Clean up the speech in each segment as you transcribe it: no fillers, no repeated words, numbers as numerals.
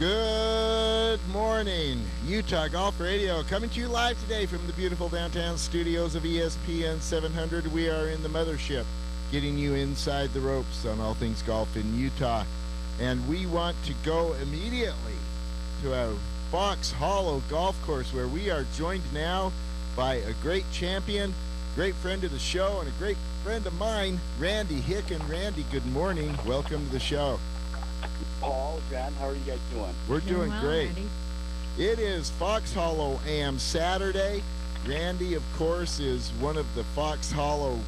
Good morning, Utah Golf Radio, coming to you live today from the beautiful downtown studios of ESPN 700. We are in the mothership, getting you inside the ropes on all things golf in Utah. And we want to go immediately to our Fox Hollow Golf Course, where we are joined now by a great champion, great friend of the show, and a great friend of mine, Randy Hicken. Randy, good morning. Welcome to the show. Paul, Jen, how are you guys doing? We're doing well, great. Randy. It is Fox Hollow AM Saturday. Randy, of course, is one of the Fox Hollow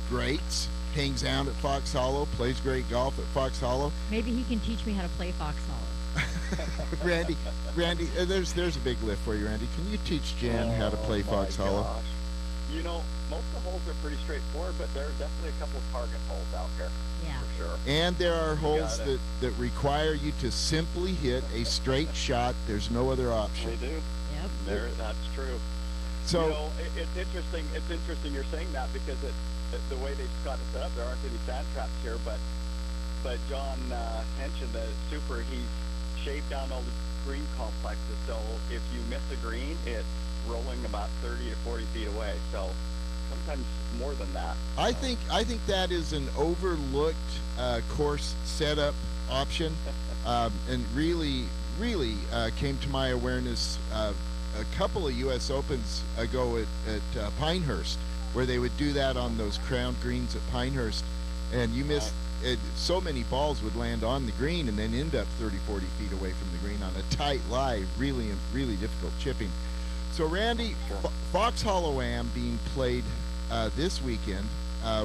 greats. Hangs out at Fox Hollow, plays great golf at Fox Hollow. Maybe he can teach me how to play Fox Hollow. Randy, there's a big lift for you, Randy. Can you teach Jan how to play Fox Hollow? Gosh. You know, most of the holes are pretty straightforward, but there are definitely a couple of target holes out there. Yeah. For sure. And there are holes that require you to simply hit a straight shot. There's no other option. They do. Yep. That's true. So, you know, it's interesting. It's interesting you're saying that because the way they've got it set up, there aren't any sand traps here. But John mentioned that super. He's shaved down all the green complexes, so if you miss a green, it's rolling about 30 to 40 feet away. So sometimes more than that. I think that is an overlooked course setup option, and really came to my awareness a couple of U.S. Opens ago at Pinehurst, where they would do that on those crowned greens at Pinehurst, and you missed. So many balls would land on the green and then end up 30, 40 feet away from the green on a tight lie. Really difficult chipping. So, Randy, Fox Hollow Am being played this weekend.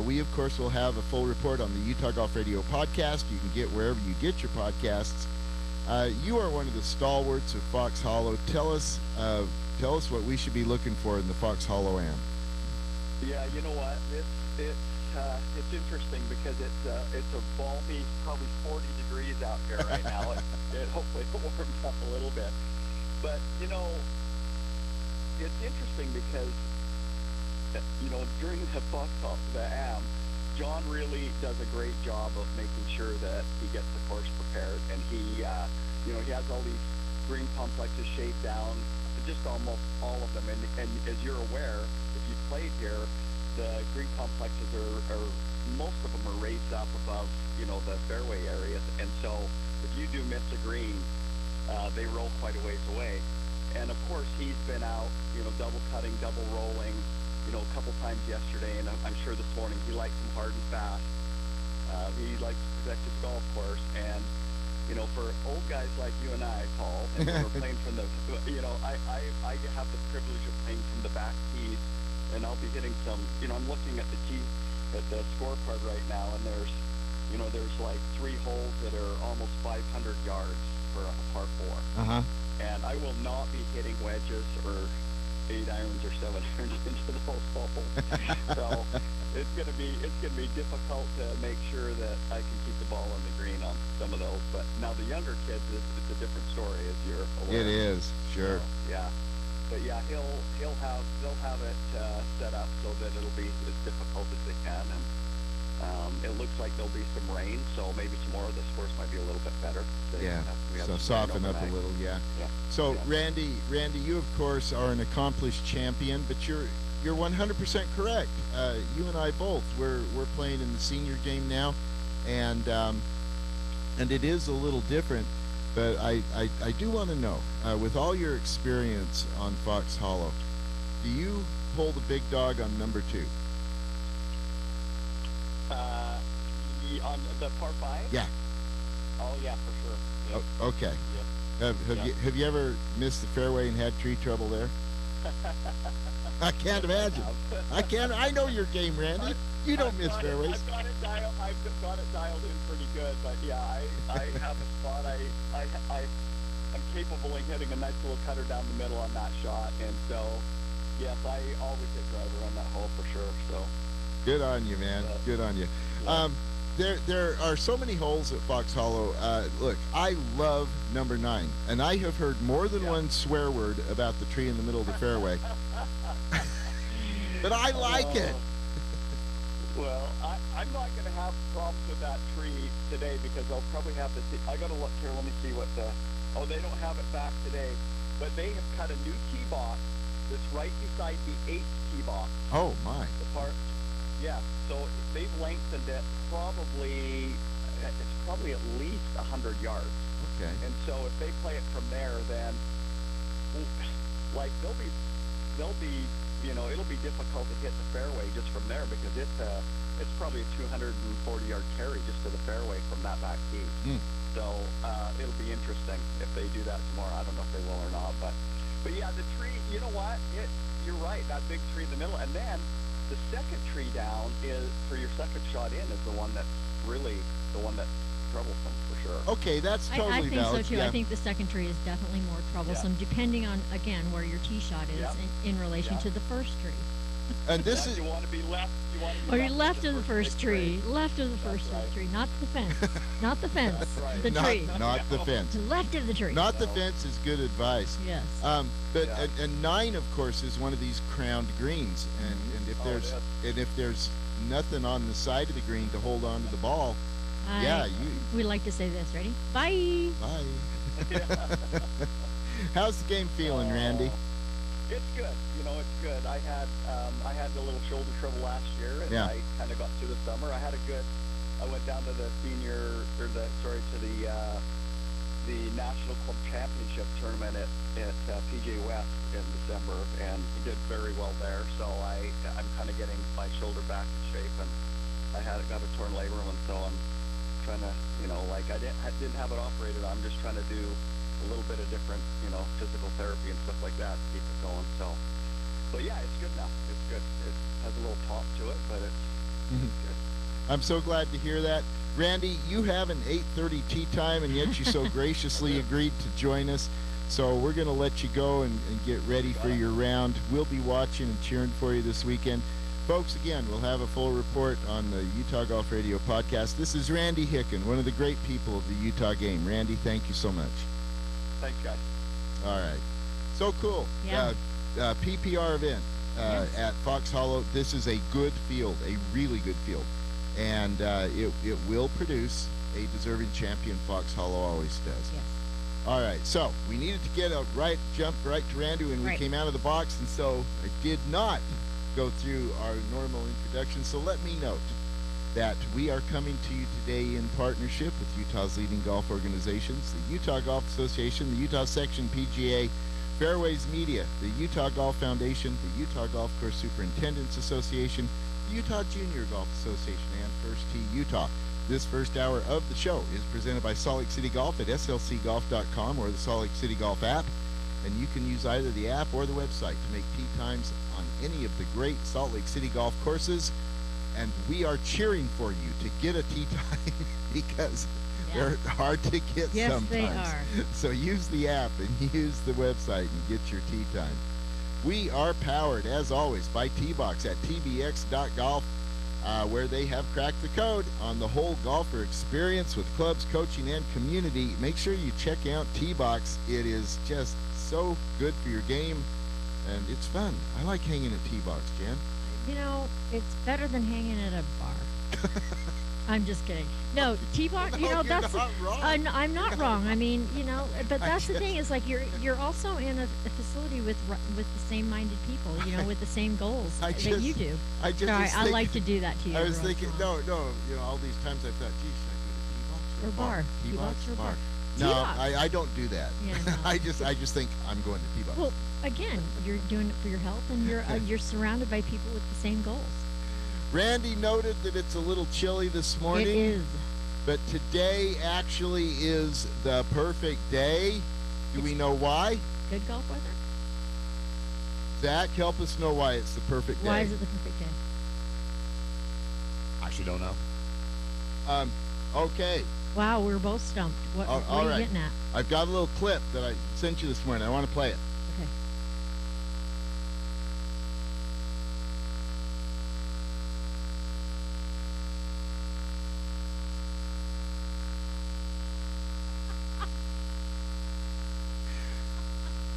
We, of course, will have a full report on the Utah Golf Radio podcast. You can get wherever you get your podcasts. You are one of the stalwarts of Fox Hollow. Tell us what we should be looking for in the Fox Hollow Am. Yeah, you know what? It's interesting because it's a balmy, probably 40 degrees out here right now. It hopefully warms up a little bit. But, you know, it's interesting because, you know, during the Fox Hollow, the AM, John really does a great job of making sure that he gets the course prepared. And he, you know, he has all these green complexes shaved down, just almost all of them. And as you're aware, if you've played here, the green complexes are most of them are raised up above, you know, the fairway areas, and so if you do miss a green, they roll quite a ways away. And of course, he's been out, you know, double cutting, double rolling, you know, a couple times yesterday, and I'm sure this morning he likes them hard and fast. He likes to protect his golf course, and you know, for old guys like you and I, Paul, and we're playing from the, you know, I have the privilege of playing from the back tees. And I'll be hitting some, you know, I'm looking at the scorecard right now, and there's like 3 holes that are almost 500 yards for a par 4. Uh-huh. And I will not be hitting wedges or 8 irons or 7 irons into those holes. So it's gonna be difficult to make sure that I can keep the ball on the green on some of those. But now the younger kids, it's a different story, as you're aware. It is, sure. So, yeah. But yeah, they'll have it set up so that it'll be as difficult as they can, and it looks like there'll be some rain, so maybe tomorrow this course might be a little bit better. So soften up a little, yeah. So yeah. Randy, you of course are an accomplished champion, but you're 100% correct. You and I both we're playing in the senior game now, and it is a little different. But I do want to know, with all your experience on Fox Hollow, do you pull the big dog on number 2? On the par 5? Yeah. Oh yeah, for sure. Yeah. Oh, okay. Yeah. Have you ever missed the fairway and had tree trouble there? I can't imagine. I know your game, Randy. You don't miss fairways. I've got it dialed in pretty good, but yeah, I have a spot. I'm capable of hitting a nice little cutter down the middle on that shot, and so yes, I always hit driver on that hole for sure. So good on you, man. Good on you. Yeah. There are so many holes at Fox Hollow. Look, I love number 9, and I have heard more than one swear word about the tree in the middle of the fairway. But I like it. Well, I'm not going to have problems with that tree today because I'll probably have to see. I got to look here. Let me see what the Oh, they don't have it back today, but they have cut a new tee box that's right beside the 8th tee box. Oh my. The part, yeah. So they've lengthened it probably. It's probably at least 100 yards. Okay. And so if they play it from there, then like they'll be, it'll be difficult to hit the fairway just from there because it's probably a 240-yard carry just to the fairway from that back tee. So it'll be interesting if they do that tomorrow. I don't know if they will or not, but yeah, the tree. You know what? You're right. That big tree in the middle, and then the second tree down is for your second shot in is the one that's really the one that's troublesome for sure. Okay, that's totally I think valid. so too. Yeah. I think the second tree is definitely more troublesome, depending on again where your tee shot is Yep. in relation Yep. to the first tree. And this Now, is you want to be left. You want to be Or you're left of the first big tree, left of the That's first right. tree, not the fence, not the fence, That's right. the not, tree, not the fence. the left of the tree. Not the No. fence is good advice. Yes. But Yeah. and 9, of course, is one of these crowned greens, and if Oh, it there's is. there's nothing on the side of the green to hold on to the ball, yeah, We like to say this. Ready? Bye. bye. How's the game feeling, Randy? It's good. It's good. I had a little shoulder trouble last year, and Yeah. I kind of got through the summer. I went down to the the National Club Championship tournament at PJ West in December, and did very well there. So I'm kind of getting my shoulder back in shape, and I got a torn labrum, and so I'm trying to, I didn't have it operated. I'm just trying to do a little bit of different, physical therapy and stuff like that to keep it going. So, but yeah, it's good now. It's good. It has a little pop to it, but it's good. I'm so glad to hear that. Randy, you have an 8:30 tee time, and yet you so graciously agreed to join us. So we're going to let you go and get ready for your round. We'll be watching and cheering for you this weekend. Folks, again, we'll have a full report on the Utah Golf Radio podcast. This is Randy Hicken, one of the great people of the Utah game. Randy, thank you so much. Thanks, guys. All right. So cool. Yeah. PPR event Yes. at Fox Hollow. This is a good field, a really good field. And it will produce a deserving champion. Fox Hollow always does. Yes. All right, so we needed to get jump right to Randy when we Right. came out of the box, and so I did not go through our normal introduction. So let me note that we are coming to you today in partnership with Utah's leading golf organizations, the Utah Golf Association, the Utah Section PGA, Fairways Media, the Utah Golf Foundation, the Utah Golf Course Superintendents Association, the Utah Junior Golf Association, and First Tee Utah. This first hour of the show is presented by Salt Lake City Golf at slcgolf.com or the Salt Lake City Golf app. And you can use either the app or the website to make tee times on any of the great Salt Lake City golf courses. And we are cheering for you to get a tee time because they're hard to get Yes, sometimes. they are. So use the app and use the website and get your tee time. We are powered, as always, by T-Box at tbx.golf, where they have cracked the code on the whole golfer experience with clubs, coaching, and community. Make sure you check out T-Box. It is just so good for your game, and it's fun. I like hanging at T-Box, Jan. It's better than hanging at a bar. I'm just kidding. No, T-Box. No, That's. you're not wrong. I'm not wrong. I mean, but that's the thing is like you're also in a facility with the same-minded people. With the same goals that you do. I just Sorry, was I like to thinking- do that to you. I was every thinking, once in a while. no, all these times I've thought, geez, should I go to T-Box or Or bar. T-Box T-Box or bar. No, T-Box. I don't do that. Yeah, no. I just think I'm going to T-Box. Well, again, you're doing it for your health, and you're surrounded by people with the same goals. Randy noted that it's a little chilly this morning. It is. But today actually is the perfect day. Do we know why? Good golf weather. Zach, help us know why it's the perfect day. Why is it the perfect day? Actually, don't know. Okay. Wow, we're both stumped. What All are you right. getting at? I've got a little clip that I sent you this morning. I want to play it. Okay.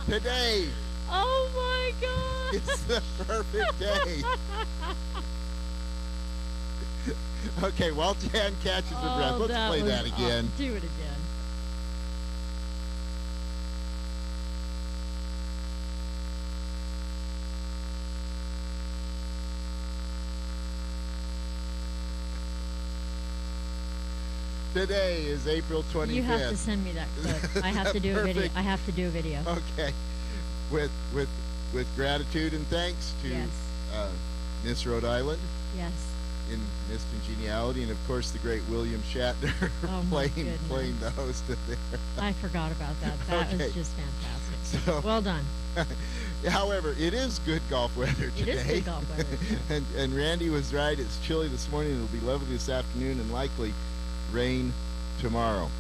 Today Oh my God! is the perfect day. Okay, while Jan catches her breath, let's play that again. Do it again. Today is April 25th. You have to send me that clip. I have to do a video. Perfect. I have to do a video. Okay. With gratitude and thanks to Yes. Miss Rhode Island Yes. in Miss Congeniality, and of course the great William Shatner Oh, my playing goodness. the host of there. I forgot about that. That Okay. was just fantastic. So, Well done. however, it is good golf weather It today. is good golf weather. and Randy was right. It's chilly this morning. It'll be lovely this afternoon, and likely rain tomorrow.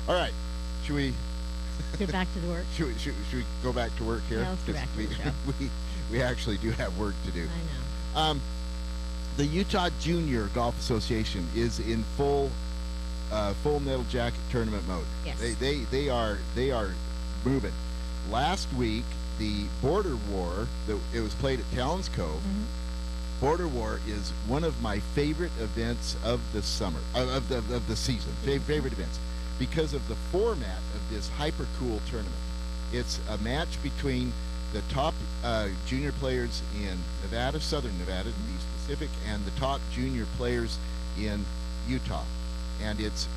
All right, should we Get back to the work. should we go back to work here? Yeah, let's go 'Cause back to we, the show. we actually do have work to do. I know. The Utah Junior Golf Association is in full metal jacket tournament mode. Yes. They are moving. Last week, the Border War, it was played at Talons Cove. Mhm. Border War is one of my favorite events of the summer, of the season. Favorite events, because of the format of this hyper cool tournament. It's a match between the top junior players in Nevada, Southern Nevada, to be specific, and the top junior players in Utah. And it's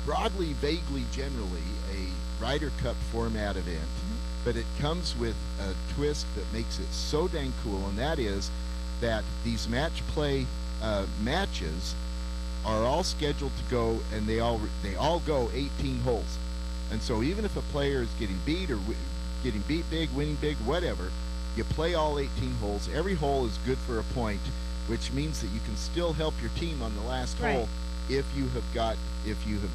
broadly, vaguely, generally a Ryder Cup format event, but it comes with a twist that makes it so dang cool, and that is that these match play matches are all scheduled to go, and they all go 18 holes. And so even if a player is getting beat or getting beat big, winning big, whatever, you play all 18 holes. Every hole is good for a point, which means that you can still help your team on the last Right. hole if you have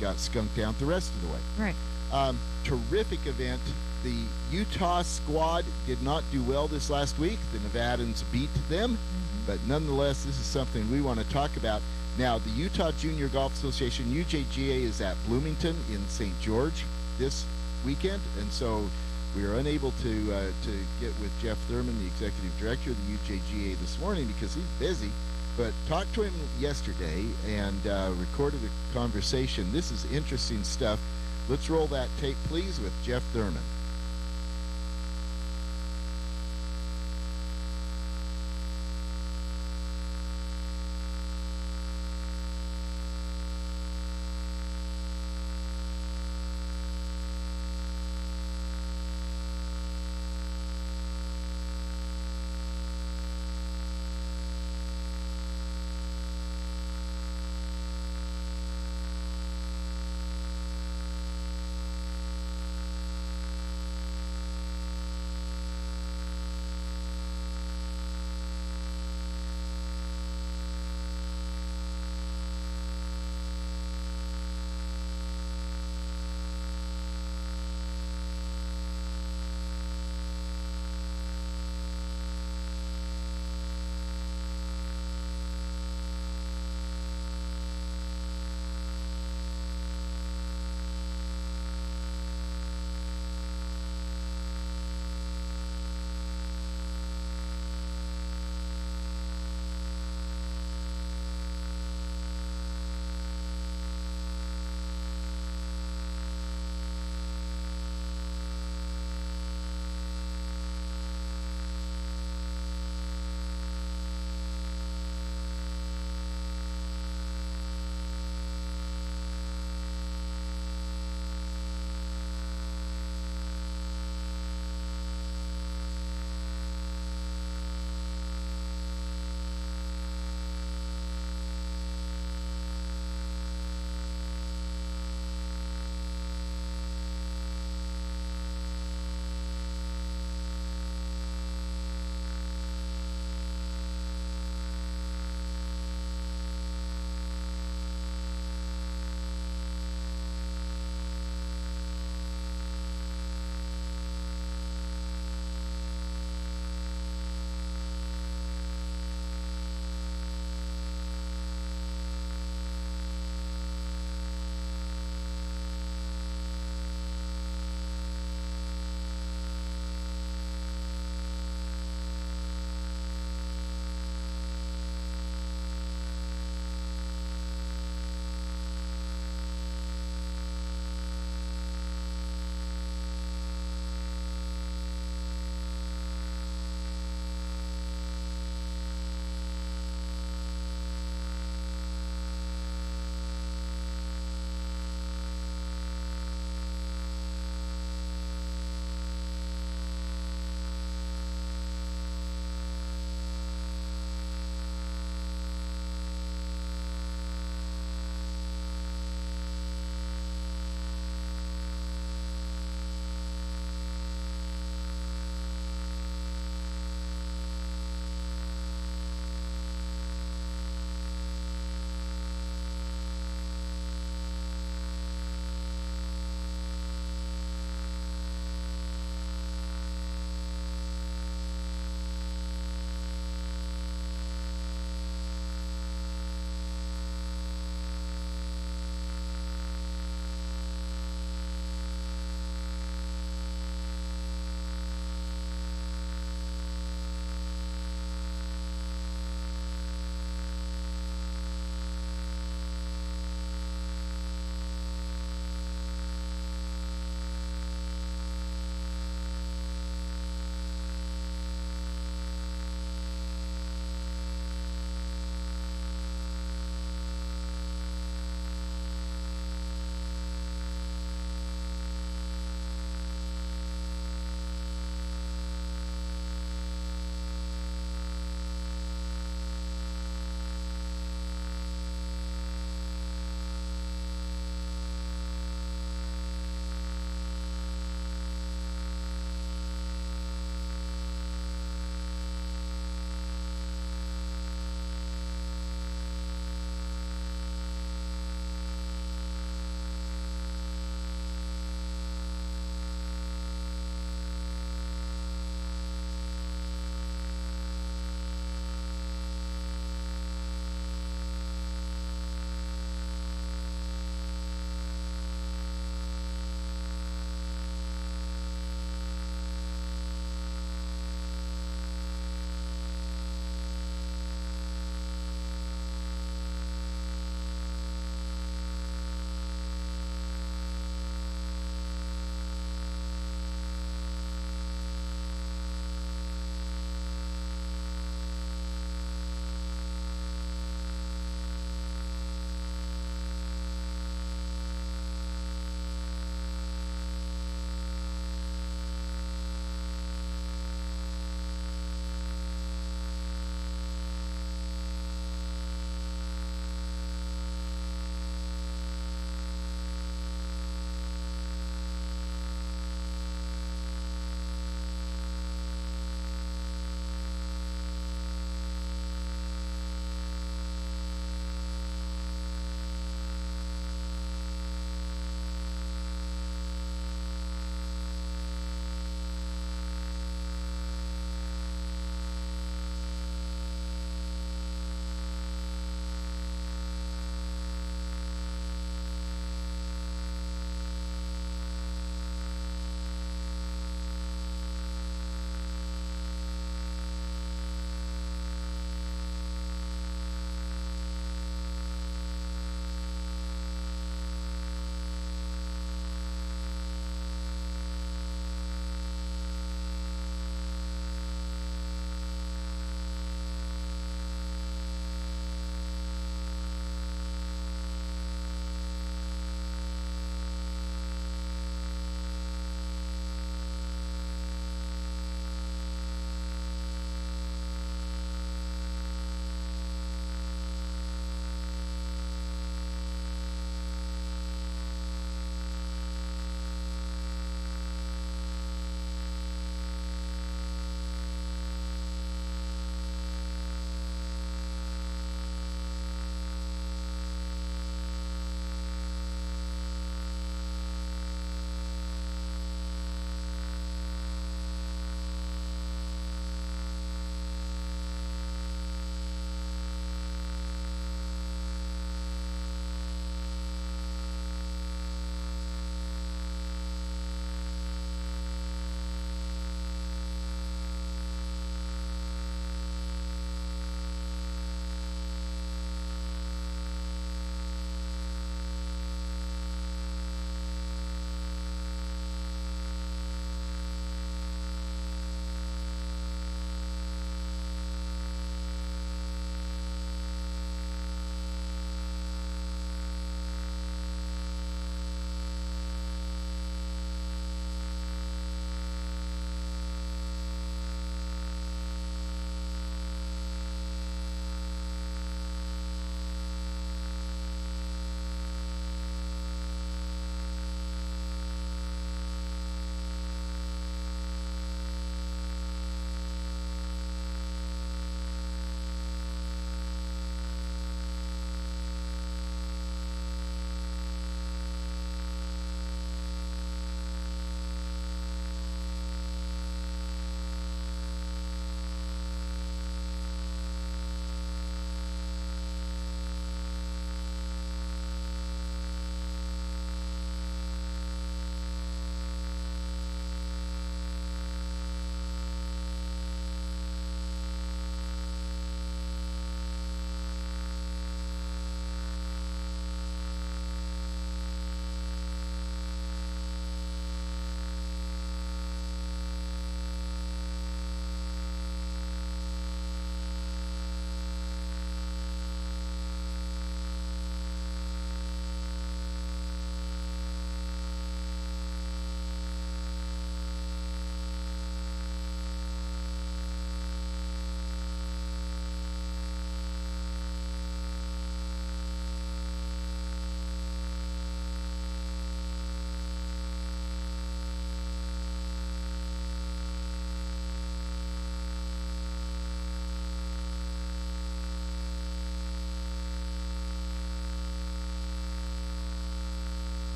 got skunked out the rest of the way. Right. Terrific event. The Utah squad did not do well this last week. The Nevadans beat them, but nonetheless, this is something we want to talk about. Now, the Utah Junior Golf Association, UJGA, is at Bloomington in St. George this weekend, and so we are unable to get with Jeff Thurman, the executive director of the UJGA, this morning because he's busy. But talked to him yesterday and recorded a conversation. This is interesting stuff. Let's roll that tape, please, with Jeff Thurman.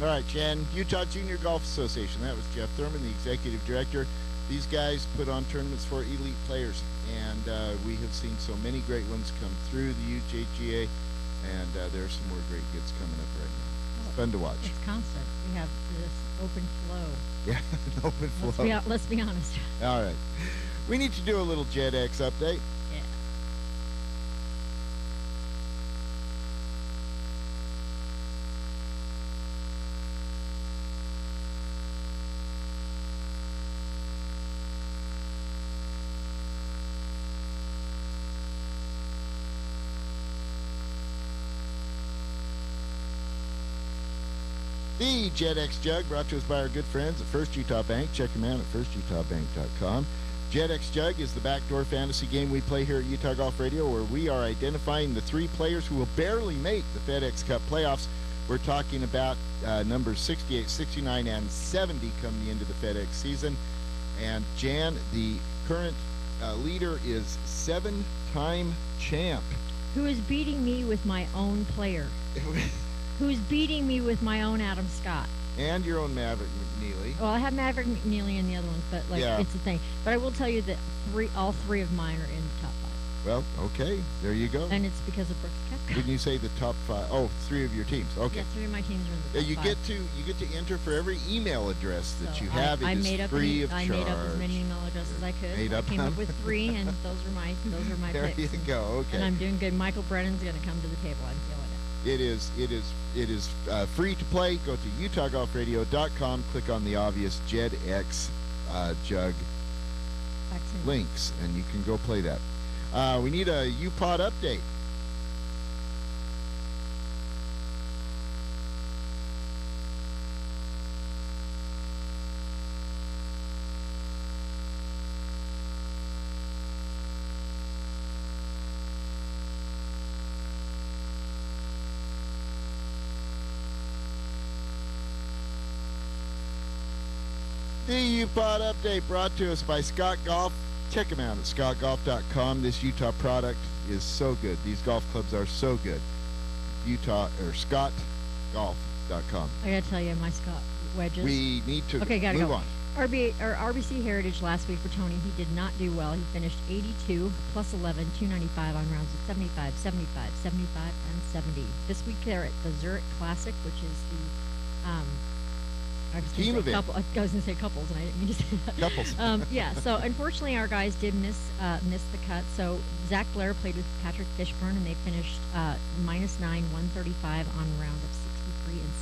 All right, Jen, Utah Junior Golf Association. That was Jeff Thurman, the executive director. These guys put on tournaments for elite players, and we have seen so many great ones come through the UJGA, and there are some more great kids coming up right now. It's fun to watch. It's constant. We have this open flow. Yeah, an open flow. Let's be honest. All right. We need to do a little JetX update. Yeah. The JetX Jug brought to us by our good friends at First Utah Bank. Check them out at firstutahbank.com. JetX Jug is the backdoor fantasy game we play here at Utah Golf Radio, where we are identifying the 3 players who will barely make the FedEx Cup playoffs. We're talking about numbers 68, 69, and 70 coming into the FedEx season. And Jan, the current leader, is 7-time champ. Who is beating me with my own player? Who's beating me with my own Adam Scott? And your own Maverick McNeely. Well, I have Maverick McNeely in the other ones, but it's a thing. But I will tell you that all three of mine are in the top 5. Well, okay, there you go. And it's because of Brooks Koepka. Didn't you say the top 5? Oh, 3 of your teams. Okay. Yeah, 3 of my teams are in the top you 5. You get to enter for every email address that So you have. I It made is up free of I charge. made up as many email addresses as I could. I came up with 3, and those are my There picks. you go. Okay. And I'm doing good. Michael Brennan's going to come to the table. I'm feeling it. It is free to play. Go to UtahGolfRadio.com. Click on the obvious JetX Jug Back to me. links, and you can go play that. We need a UPod update. The UPod update brought to us by Scott Golf. Check them out at scottgolf.com. This Utah product is so good. These golf clubs are so good. scottgolf.com. I got to tell you, my Scott wedges. We need to gotta move go. on. RBC Heritage last week for Tony. He did not do well. He finished 82 plus 11, 295 on rounds of 75, 75, 75, and 70. This week they're at the Zurich Classic, which is the Team event. I was going to say couples, and I didn't mean to say that. Couples. Yeah, so unfortunately our guys did miss the cut. So Zach Blair played with Patrick Fishburne, and they finished -9, 135 on a round of 63 and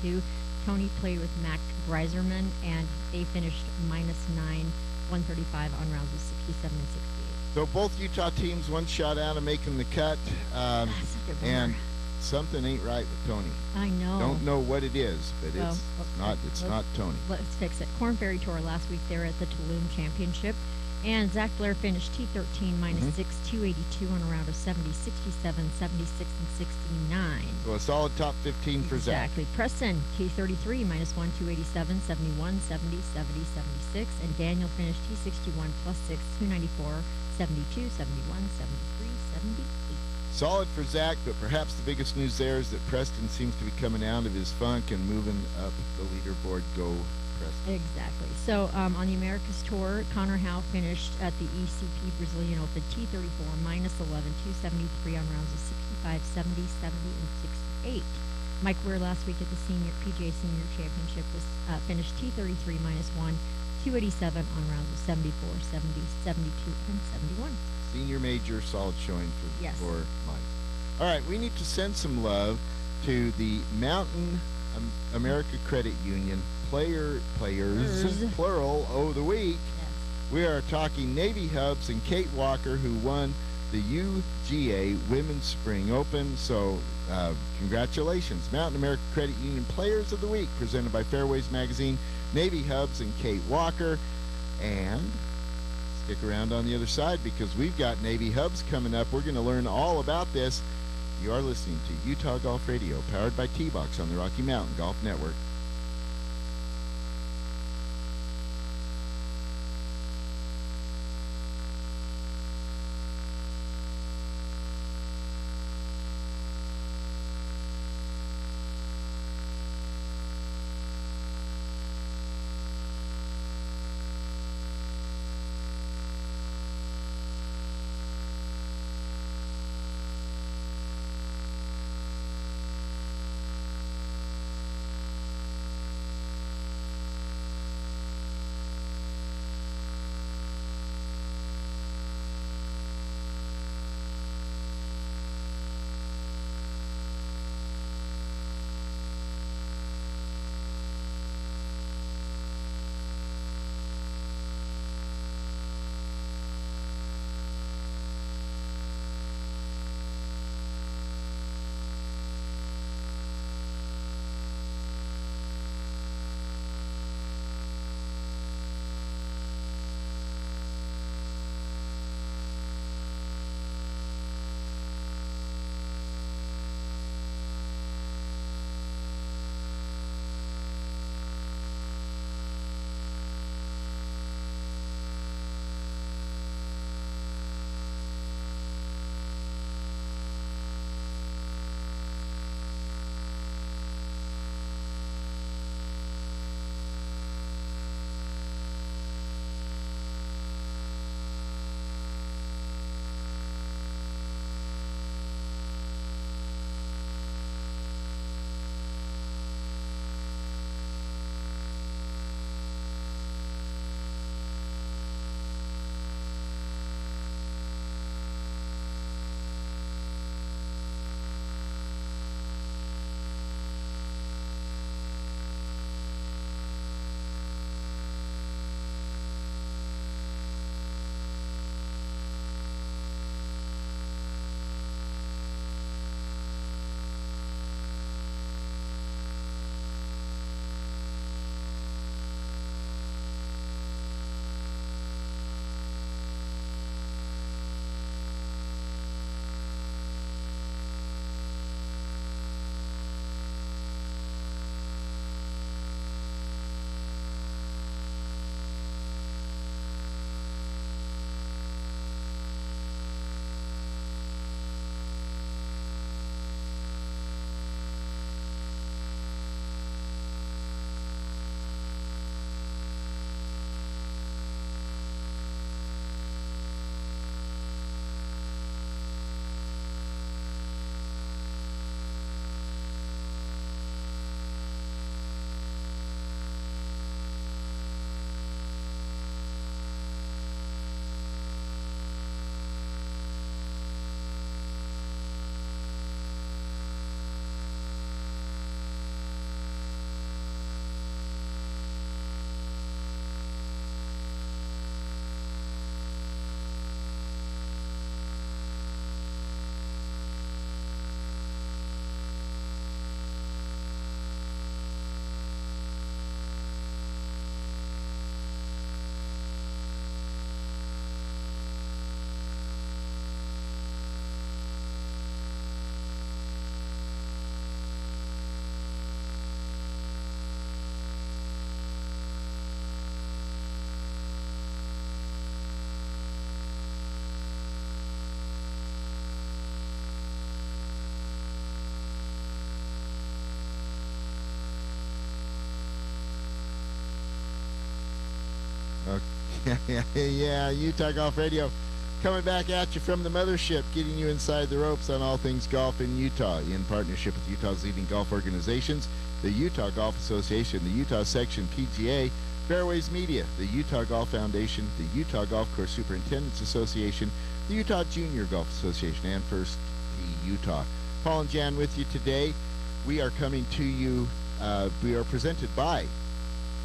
72. Tony played with Mac Greiserman, and they finished -9, 135 on rounds of 67 and 68. So both Utah teams one shot out of making the cut. That's such a bummer. And something ain't right with Tony. I know. Don't know what it is, but Well, it's not Tony. Let's fix it. Corn Ferry Tour last week, they were at the Tulum Championship, and Zach Blair finished T13 -6, 282 on a round of 70, 67, 76, and 69. So a solid top 15 for Zach. Exactly. Preston, T33 -1, 287, 71, 70, 70, 76, and Daniel finished T61 +6, 294, 72, 71, 73, 78. Solid for Zach, but perhaps the biggest news there is that Preston seems to be coming out of his funk and moving up the leaderboard. Go Preston. Exactly. So on the Americas Tour, Connor Howe finished at the ECP Brazilian Open T34 -11, 273 on rounds of 65, 70, 70, and 68. Mike Weir last week at the PGA Senior Championship was finished T33 -1, 287 on rounds of 74, 70, 72, and 71. Senior major, solid showing Yes. for Mike. All right, we need to send some love to the Mountain America Credit Union players, plural, of the week. Yes. We are talking Navy Hubs and Kate Walker, who won the UGA Women's Spring Open. So congratulations. Mountain America Credit Union Players of the Week, presented by Fairways Magazine, Navy Hubs and Kate Walker. And stick around on the other side, because we've got Navy Hubs coming up. We're going to learn all about this. You are listening to Utah Golf Radio, powered by T-Box on the Rocky Mountain Golf Network. Yeah, Utah Golf Radio coming back at you from the mothership, getting you inside the ropes on all things golf in Utah in partnership with Utah's leading golf organizations, the Utah Golf Association, the Utah Section PGA, Fairways Media, the Utah Golf Foundation, the Utah Golf Course Superintendents Association, the Utah Junior Golf Association, and First Tee Utah. Paul and Jan with you today. We are coming to you, we are presented by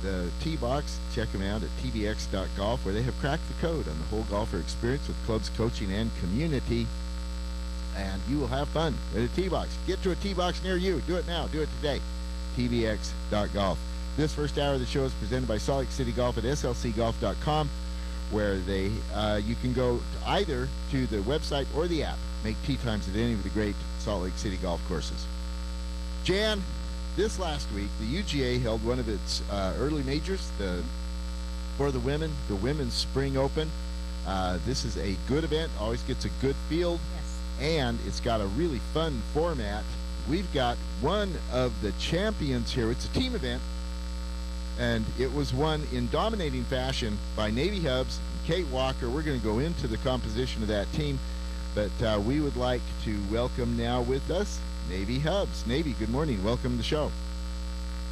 the T-Box. Check them out at tbx.golf, where they have cracked the code on the whole golfer experience with clubs, coaching, and community. And you will have fun at a T-Box. Get to a T-Box near you. Do it now. Do it today. tbx.golf. This first hour of the show is presented by Salt Lake City Golf at slcgolf.com, where you can go either to the website or the app. Make tee times at any of the great Salt Lake City golf courses. Jan, this last week, the UGA held one of its early majors for the women, the Women's Spring Open. This is a good event, always gets a good field, Yes. and it's got a really fun format. We've got one of the champions here. It's a team event, and it was won in dominating fashion by Navy Hubs and Kate Walker. We're going to go into the composition of that team, but we would like to welcome now with us Navy Hubs. Navy, good morning. Welcome to the show.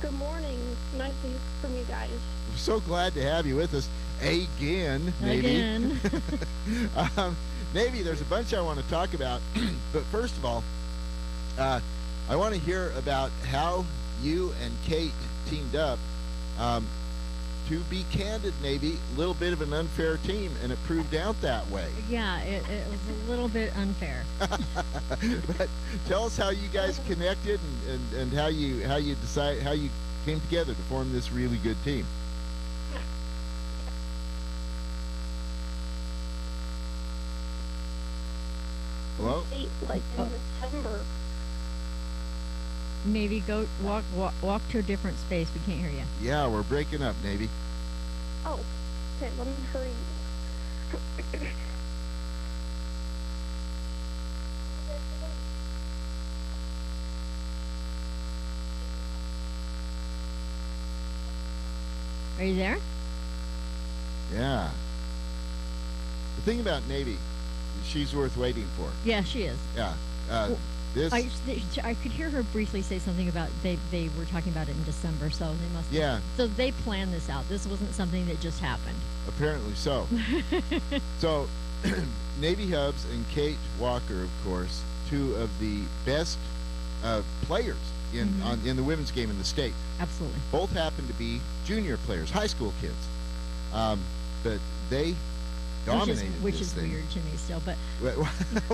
Good morning. Nice to hear from you guys. We're so glad to have you with us again, Navy. Again. Navy, there's a bunch I want to talk about, but first of all, I want to hear about how you and Kate teamed up. To be candid, Navy, a little bit of an unfair team, and it proved out that way. Yeah, it was a little bit unfair. But tell us how you guys connected and how you came together to form this really good team. Hello? Like in December. Maybe go walk to a different space. We can't hear you. Yeah, we're breaking up, Navy. Oh, okay. Let me hurry. Are you there? Yeah. The thing about Navy, she's worth waiting for. Yeah, she is. Yeah. Well, This. I could hear her briefly say something about they were talking about it in December, so they must. Yeah. So they planned this out. This wasn't something that just happened. Apparently so. So, Navy Hubs and Kate Walker, of course, two of the best players in the women's game in the state. Absolutely. Both happen to be junior players, high school kids, but they dominated Which this is thing. weird to me still, but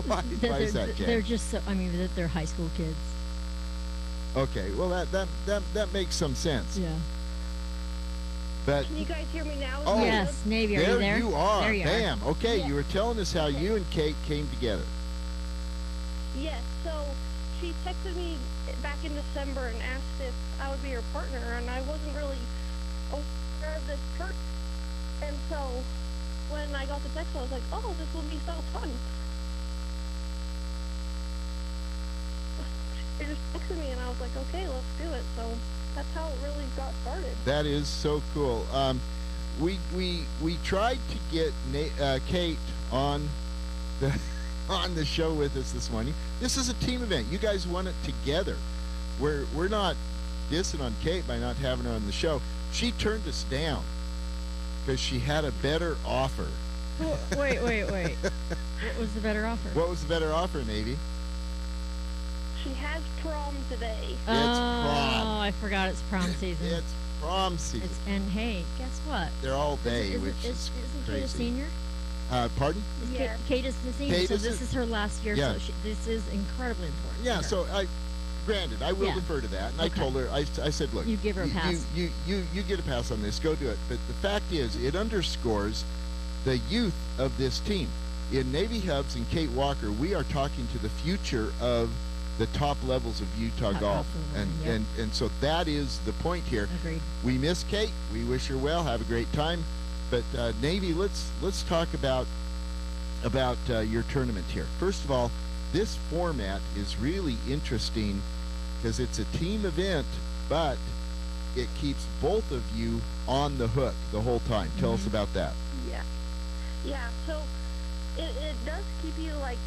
Why is that, Jan? they're just so. I mean, that they're high school kids. Okay, well that makes some sense. Yeah. But Can you guys hear me now? Is Oh. that Yes, good? Navy, are you there? you are. There you are. Bam. Okay, Yeah. you were telling us how you and Kate came together. Yes. So she texted me back in December and asked if I would be her partner, and I wasn't really aware of this person. And so when I got the text, I was like, "Oh, this will be so fun." She just texted me, and I was like, "Okay, let's do it." So that's how it really got started. That is so cool. We tried to get Kate on the on the show with us this morning. This is a team event. You guys won it together. We're not dissing on Kate by not having her on the show. She turned us down because she had a better offer. Wait. What was the better offer? What was the better offer, Navy? She has prom today. Oh, prom. I forgot it's prom season. It's prom season. And hey, guess what? They're all day, Isn't- which is isn't Kate a crazy. senior? Pardon? Yes. Kate is the senior, Kate so is this the- is her last year. Yeah. So this is incredibly important. Yeah. to her. So granted, I will Yeah. defer to that. And Okay. I told her, I said, look, You give her a pass. You get a pass on this. Go do it. But the fact is, it underscores the youth of this team. In Navy Hubs and Kate Walker, we are talking to the future of the top levels of Utah Top golf, golf of the and, women, and so that is the point here. Agreed. We miss Kate. We wish her well. Have a great time. But Navy, let's talk about your tournament here. First of all, this format is really interesting because it's a team event, but it keeps both of you on the hook the whole time. Tell us about that. Yeah. Yeah, so it does keep you, like,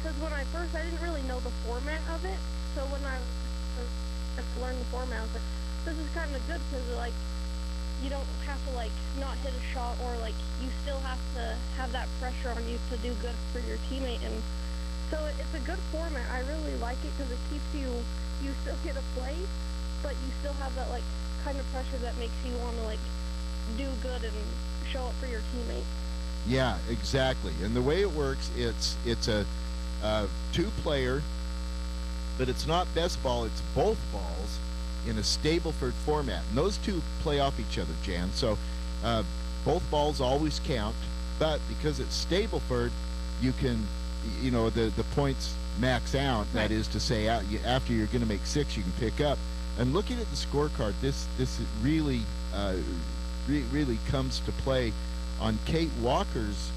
because when I didn't really know the format of it. So when I learned the format, I was like, this is kind of good because, like, you don't have to, like, not hit a shot, or, like, you still have to have that pressure on you to do good for your teammate. And so it's a good format. I really like it because it keeps you still get to play, but you still have that, like, kind of pressure that makes you want to, like, do good and show up for your teammate. Yeah, exactly. And the way it works, it's a two-player, but it's not best ball, it's both balls in a Stableford format. And those two play off each other, Jan. So both balls always count, but because it's Stableford, you can, the points max out. Right. That is to say, after you're going to make 6, you can pick up. And looking at the scorecard, this really really comes to play on Kate Walker's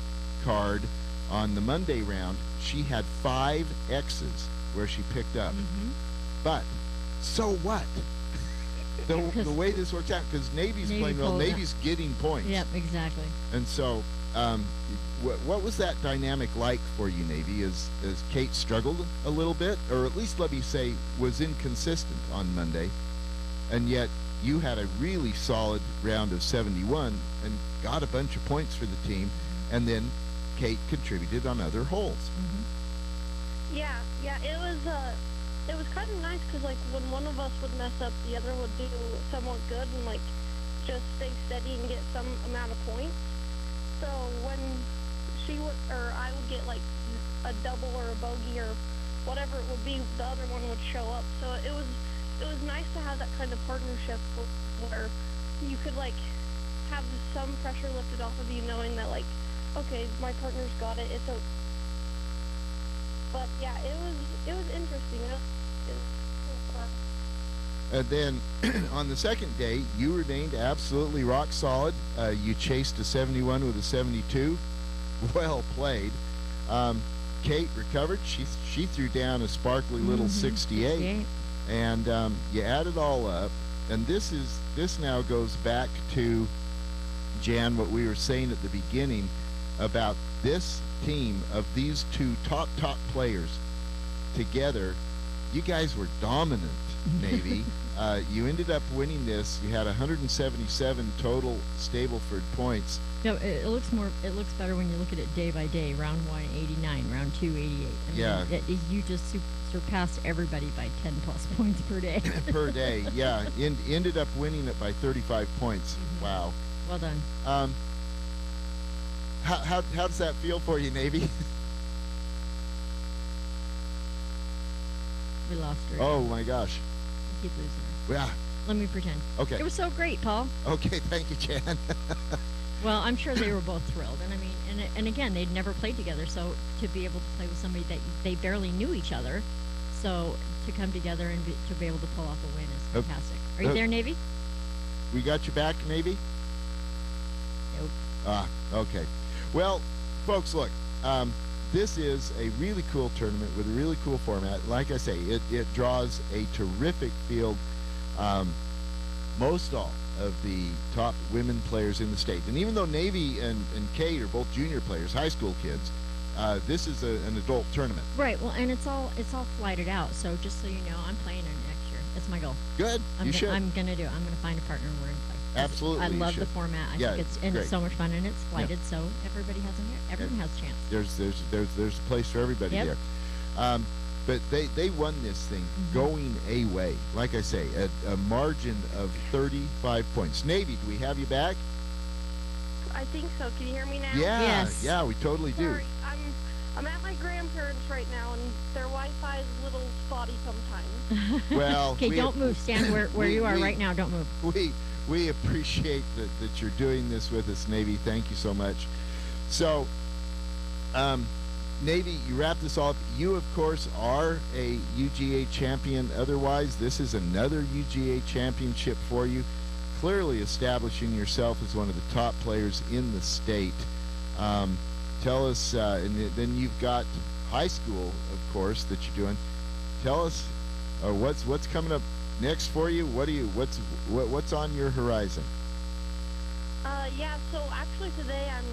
card on the Monday round. She had 5 X's where she picked up. But so what? The way this works out, because Navy's Navy playing well, pulled it. Navy's getting points. Yep, exactly. And so, what was that dynamic like for you, Navy? As Kate struggled a little bit, or at least let me say was inconsistent on Monday, and yet you had a really solid round of 71 and got a bunch of points for the team, and then Kate contributed on other holes. Yeah, it was kind of nice because, like, when one of us would mess up, the other would do somewhat good and, like, just stay steady and get some amount of points. So when I would get, like, a double or a bogey or whatever it would be, the other one would show up. So it was nice to have that kind of partnership where you could, like, have some pressure lifted off of you, knowing that, like, okay, my partner's got it. It's okay. But yeah, it was interesting. It was fun. And then on the second day, you remained absolutely rock solid. You chased a 71 with a 72. Well played. Kate recovered. She threw down a sparkly little 68. And you add it all up. And this now goes back to, Jan, what we were saying at the beginning about this team of these two top players together. You guys were dominant, Navy. You ended up winning this. You had 177 total Stableford points. No, it looks better when you look at it day by day. Round 1, 89. Round 2, 88. Yeah. You just surpassed everybody by 10 plus points per day. Per day, yeah. Ended up winning it by 35 points. Wow. Well done. How does that feel for you, Navy? We lost her. Oh my gosh. We keep losing her. Yeah. Let me pretend. Okay. It was so great, Paul. Okay. Thank you, Jan. Well, I'm sure they were both thrilled, and I mean, and again, they'd never played together, so to be able to play with somebody that they barely knew each other, so to come together and to be able to pull off a win is fantastic. Are you there, Navy? We got you back, Navy? Nope. Okay. Well, folks, look, this is a really cool tournament with a really cool format. Like I say, it draws a terrific field, most all of the top women players in the state. And even though Navy and Kate are both junior players, high school kids, this is an adult tournament. Right. Well, and it's all flighted out. So just so you know, I'm playing in it next year. That's my goal. Good. You should. I'm gonna do it. I'm gonna find a partner and we're gonna play. Absolutely. I you love should. the format. I Yeah, think great. it's so much fun, and it's flighted, so everybody has everyone has a chance. There's a place for everybody Yep. there. But they won this thing going away. Like I say, at a margin of 35 points. Navy, do we have you back? I think so. Can you hear me now? Yeah, Yes. yeah, we totally do. Sorry, I'm at my grandparents right now, and their Wi-Fi is a little spotty sometimes. Well, Okay, don't move. Stand where you are right now. Don't move. We appreciate that you're doing this with us, Navy. Thank you so much. So, Navy, you wrap this all up. You, of course, are a UGA champion. Otherwise, this is another UGA championship for you. Clearly establishing yourself as one of the top players in the state. Tell us, and then you've got high school, of course, that you're doing. Tell us what's coming up next for you? What's on your horizon? Yeah, so actually today I'm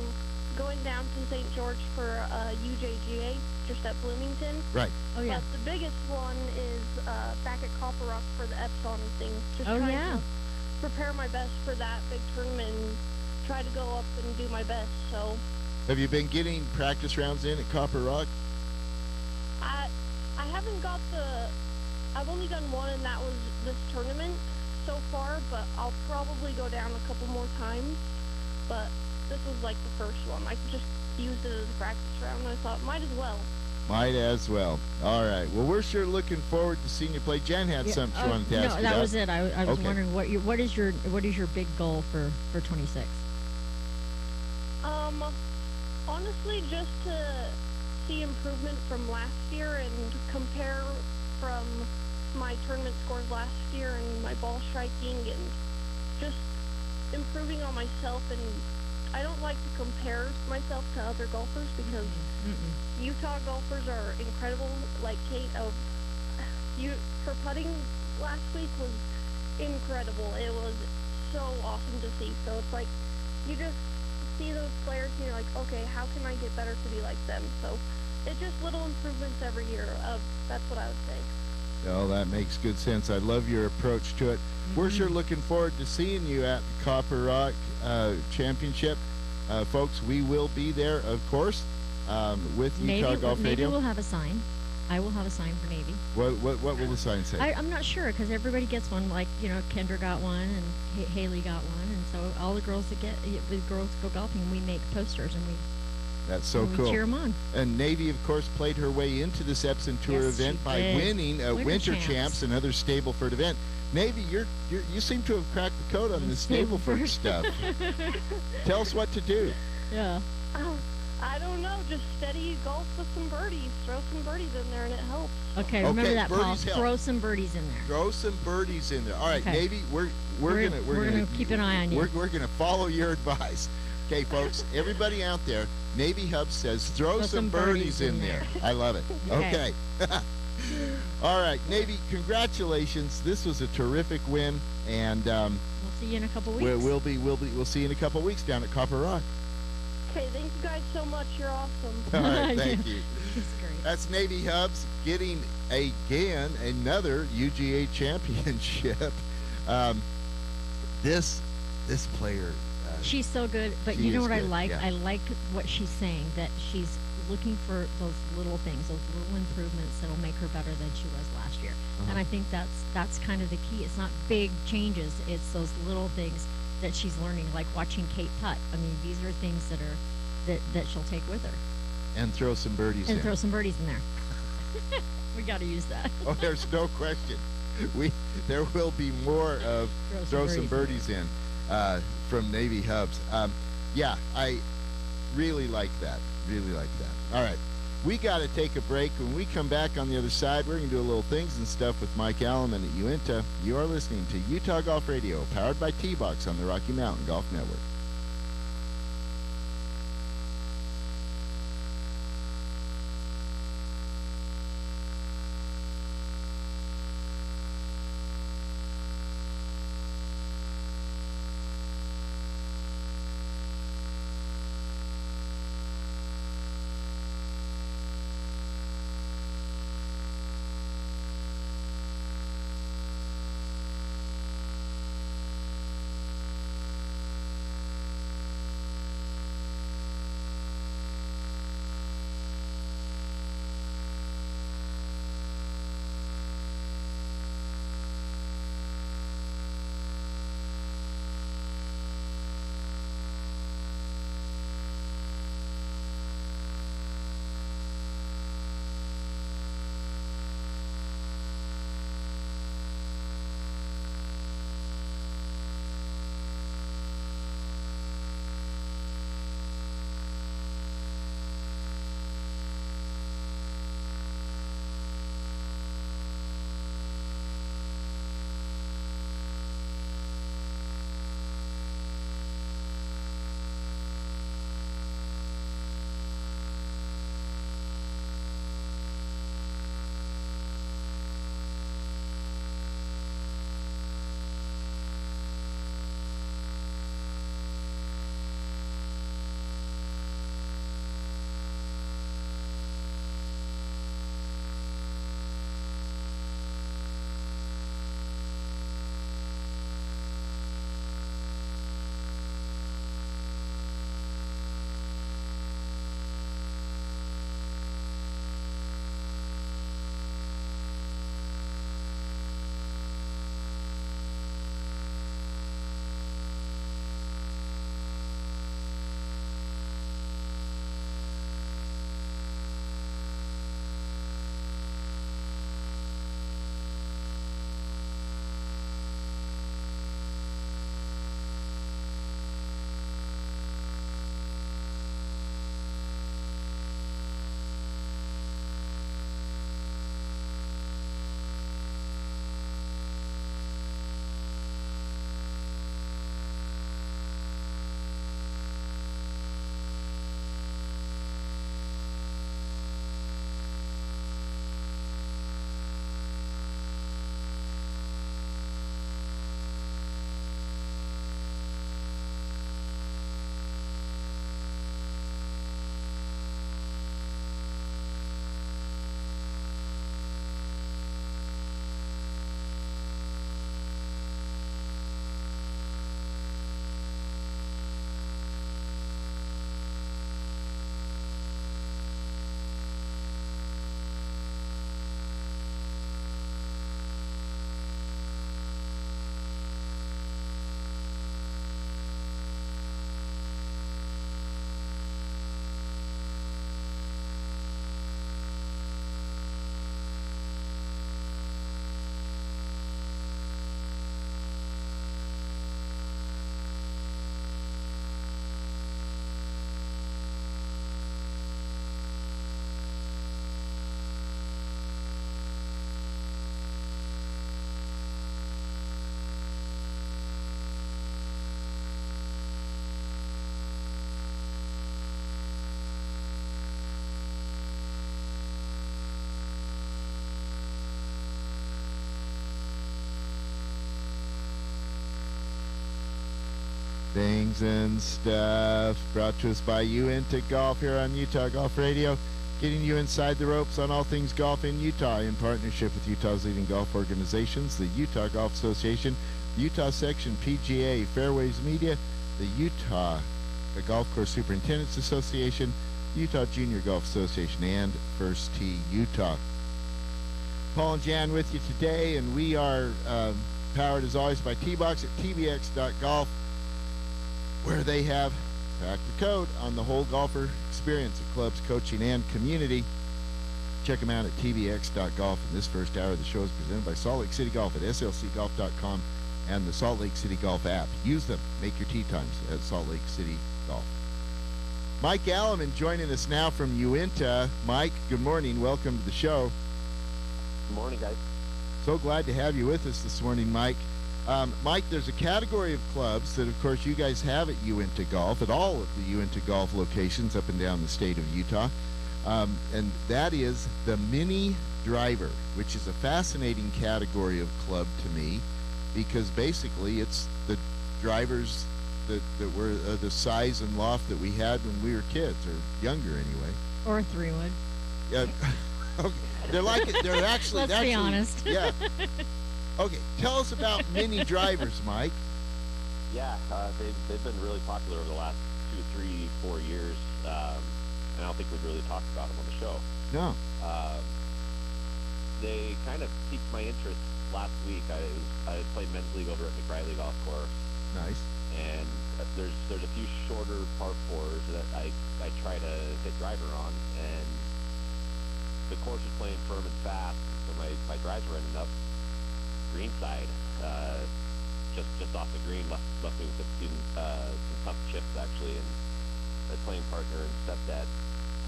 going down to St. George for UJGA, just at Bloomington. Right. Oh yeah. But the biggest one is back at Copper Rock for the Epson thing. Just Oh, trying yeah. to prepare my best for that big tournament and try to go up and do my best. So Have you been getting practice rounds in at Copper Rock? I haven't got I've only done one, and that was this tournament so far, but I'll probably go down a couple more times. But this was like the first one. I just used it as a practice round, and I thought might as well. Might as well. All right. Well, we're sure looking forward to seeing you play. Jen had something she wanted to ask No, you that about. was it. I was Okay. wondering what is your big goal for 26? Honestly, just to see improvement from last year and compare from my tournament scores last year and my ball striking and just improving on myself. And I don't like to compare myself to other golfers because Utah golfers are incredible. Like Kate, her putting last week was incredible. It was so awesome to see. So it's like you just see those players and you're like, okay, how can I get better to be like them? So it's just little improvements every year. That's what I would say. Oh, that makes good sense. I love your approach to it. We're sure looking forward to seeing you at the Copper Rock Championship. Folks, we will be there, of course, with Utah Golf Navy Radio. will have a sign. I will have a sign for Navy. What will the sign say? I'm not sure because everybody gets one. Like Kendra got one and Haley got one, and so all the girls the girls go golfing. We make posters and That's so we cool. cheer them on. And Navy, of course, played her way into this Epson Tour Yes, she event by did. winning a Winter Winter Champs. Champs, another Stableford event. Navy, you seem to have cracked the code on this Stableford stuff. Tell us what to do. Yeah. I don't know. Just steady golf with some birdies. Throw some birdies in there, and it helps. Okay, remember Okay, that, Paul. birdies help. Throw some birdies in there. Throw some birdies in there. All right, Okay. Navy, we're gonna keep an eye on you. We're gonna follow your advice. Okay, folks, everybody out there, Navy Hub says throw some birdies in there. I love it. Okay. Okay. All right, Navy, congratulations. This was a terrific win, and We'll see you in a couple weeks. we'll see you in a couple weeks down at Copper Rock. Okay, thank you guys so much. You're awesome. All right, thank you. It's great. That's Navy Hubs getting again another UGA championship. This player. She's so good, but she you know is what I good, like? yeah. I like what she's saying, that she's looking for those little things, those little improvements that'll make her better than she was last year. And I think that's kind of the key. It's not big changes, it's those little things that she's learning, like watching Kate putt. I mean, these are things that she'll take with her. And throw some birdies in. And throw some birdies in there. We got to use that. Oh, there's no question. There will be more of throw some birdies in from Navy Hubs. Yeah, I really like that. Really like that. All right. We got to take a break. When we come back on the other side, we're going to do a little things and stuff with Mike Alleman at Uinta. You are listening to Utah Golf Radio, powered by T-Box on the Rocky Mountain Golf Network. Things and Stuff, brought to us by Uinta Golf here on Utah Golf Radio, getting you inside the ropes on all things golf in Utah in partnership with Utah's leading golf organizations, the Utah Golf Association, Utah Section PGA, Fairways Media, the Utah Golf Course Superintendents Association, Utah Junior Golf Association, and First Tee Utah. Paul and Jan with you today, and we are powered as always by T-Box at tbx.golf, where they have cracked the code on the whole golfer experience of clubs, coaching, and community. Check them out at tbx.golf. And this first hour of the show is presented by Salt Lake City Golf at slcgolf.com and the Salt Lake City Golf app. Use them. Make your tee times at Salt Lake City Golf. Mike Alleman joining us now from Uinta. Mike, good morning. Welcome to the show. Good morning, guys. So glad to have you with us this morning, Mike. Mike, there's a category of clubs that, of course, you guys have at Uinta Golf, at all of the Uinta Golf locations up and down the state of Utah, and that is the mini driver, which is a fascinating category of club to me, because basically it's the drivers that were the size and loft that we had when we were kids, or younger anyway. Or a 3-wood. Yeah. Okay. They're actually. Let's be honest. Yeah. Okay, tell us about mini drivers, Mike. Yeah, they've been really popular over the last 2, 3, 4 years, and I don't think we've really talked about them on the show. No. They kind of piqued my interest last week. I played men's league over at McRiley Golf Course. Nice. And there's a few shorter par fours that I try to hit driver on, and the course is playing firm and fast, so my drives were ending up greenside, just off the green, left me with some tough chips actually, and my playing partner and stepdad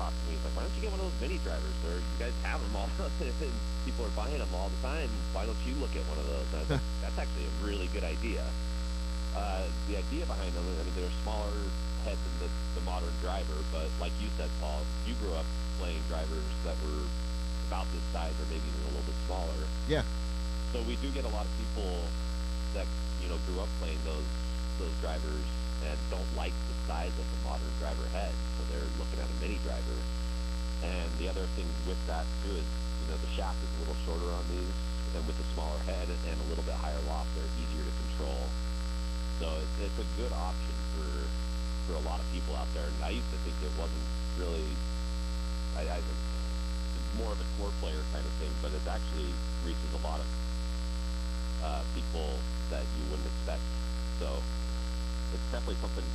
talked to me. He's like, "Why don't you get one of those mini drivers? Or you guys have them all, and people are buying them all the time. Why don't you look at one of those?" And I was like, that's actually a really good idea. The idea behind them, I mean, they're smaller head than the modern driver, but like you said, Paul, you grew up playing drivers that were about this size or maybe even a little bit smaller. Yeah. So we do get a lot of people that, grew up playing those drivers and don't like the size of the modern driver head, so they're looking at a mini driver. And the other thing with that too is, the shaft is a little shorter on these, and with the smaller head and a little bit higher loft, they're easier to control. So it's a good option for a lot of people out there. And I used to think it wasn't really, it's more of a tour player kind of thing, but it actually reaches a lot of people that you wouldn't expect. So it's definitely something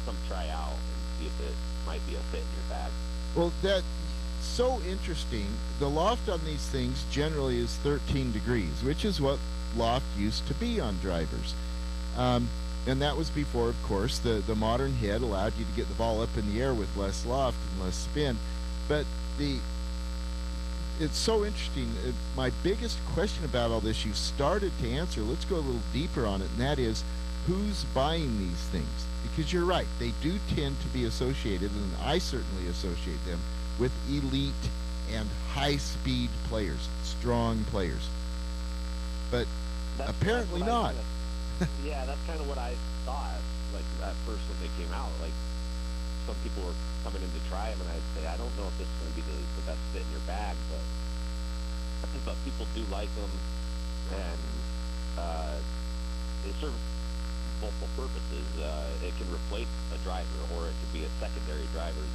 to try out and see if it might be a fit in your bag. Well, that's so interesting. The loft on these things generally is 13 degrees, which is what loft used to be on drivers. And that was before, of course, the modern head allowed you to get the ball up in the air with less loft and less spin. But it's so interesting. My biggest question about all this, you started to answer. Let's go a little deeper on it, and that is, who's buying these things? Because you're right, they do tend to be associated, and I certainly associate them with elite and high-speed players, strong players. But apparently not. Yeah, that's kind of what I thought, like, at first when they came out. Like, some people were coming in to try them, and I'd say, I don't know if this is going to be the best fit in your bag, but people do like them, and they serve multiple purposes. It can replace a driver, or it could be a secondary driver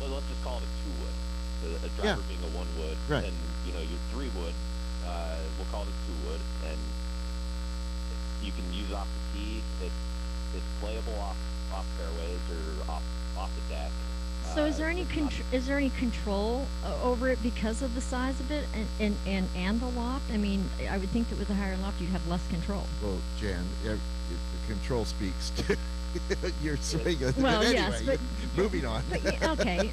well, let's just call it a 2-wood. A driver being a 1-wood, right. And your 3-wood, we'll call it a 2-wood, and you can use off the tee. It's playable off fairways or off the deck. So is there any control over it because of the size of it and the loft? I mean, I would think that with a higher loft you'd have less control. Well, Jan, the control speaks to your swing. Well, anyway, yes, but moving on. But, okay.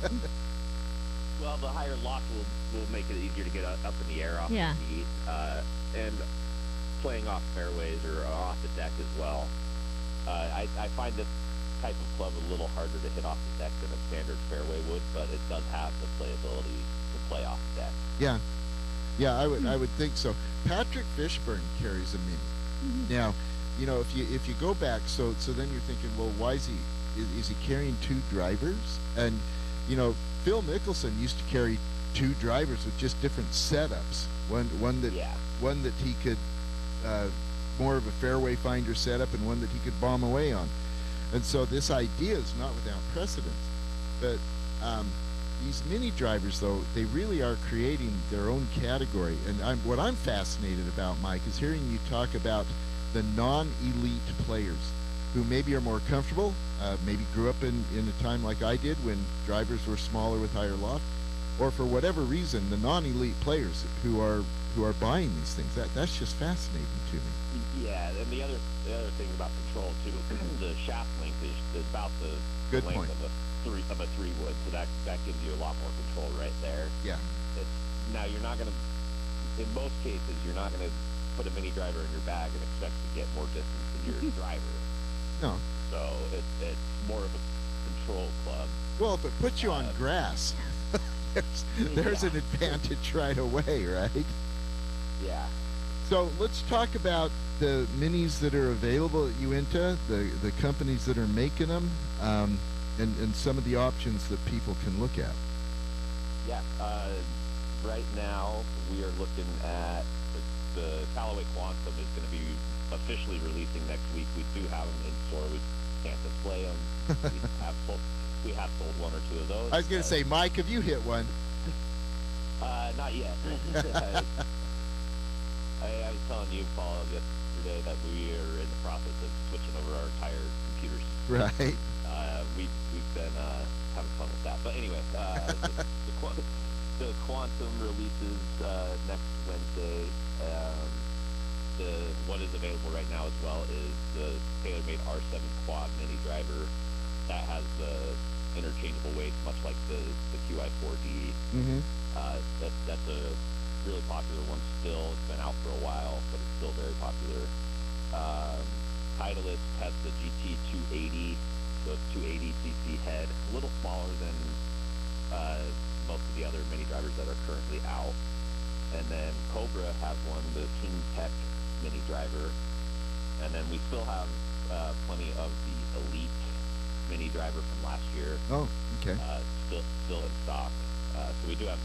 Well, the higher loft will make it easier to get up in the air off the tee, and playing off fairways or off the deck as well. I find this type of club a little harder to hit off the deck than a standard fairway would, but it does have the playability to play off the deck. Yeah, I would think so. Patrick Fishburne carries a mini. Mm-hmm. Now, if you go back, so then you're thinking, well, why is he carrying two drivers? And Phil Mickelson used to carry two drivers with just different setups. One that he could more of a fairway finder setup, and one that he could bomb away on. And so this idea is not without precedence. But these mini drivers, though, they really are creating their own category. And what I'm fascinated about, Mike, is hearing you talk about the non-elite players who maybe are more comfortable, maybe grew up in a time like I did when drivers were smaller with higher loft, or for whatever reason, the non-elite players who are buying these things. That's just fascinating to me. Yeah, and the other thing about control too, the shaft length is about the Good length point. of a 3-wood, so that gives you a lot more control right there. Yeah. Now you're not gonna, in most cases, you're not gonna put a mini driver in your bag and expect to get more distance than your driver. No. So it's more of a control club. Well, if it puts you on grass, there's an advantage right away, right? Yeah. So let's talk about the minis that are available at Uinta, the companies that are making them, and some of the options that people can look at. Yeah. Right now we are looking at the Callaway Quantum is going to be officially releasing next week. We do have them in store. We can't display them. We have sold one or two of those. I was going to say, Mike, have you hit one? Not yet. I was telling you, Paul, yesterday that we are in the process of switching over our entire computers. Right. We've been having fun with that. But anyway, the Quantum releases next Wednesday. What is available right now as well is the TaylorMade R7 Quad Mini Driver that has the interchangeable weights, much like the QI4D. Mm-hmm. That's a really popular one still. It's been out for a while, but it's still very popular. Titleist has the GT 280, so it's 280cc head, a little smaller than most of the other mini drivers that are currently out. And then Cobra has one, the King Tech mini driver. And then we still have plenty of the Elite mini driver from last year. Oh, okay. Still in stock. So we do have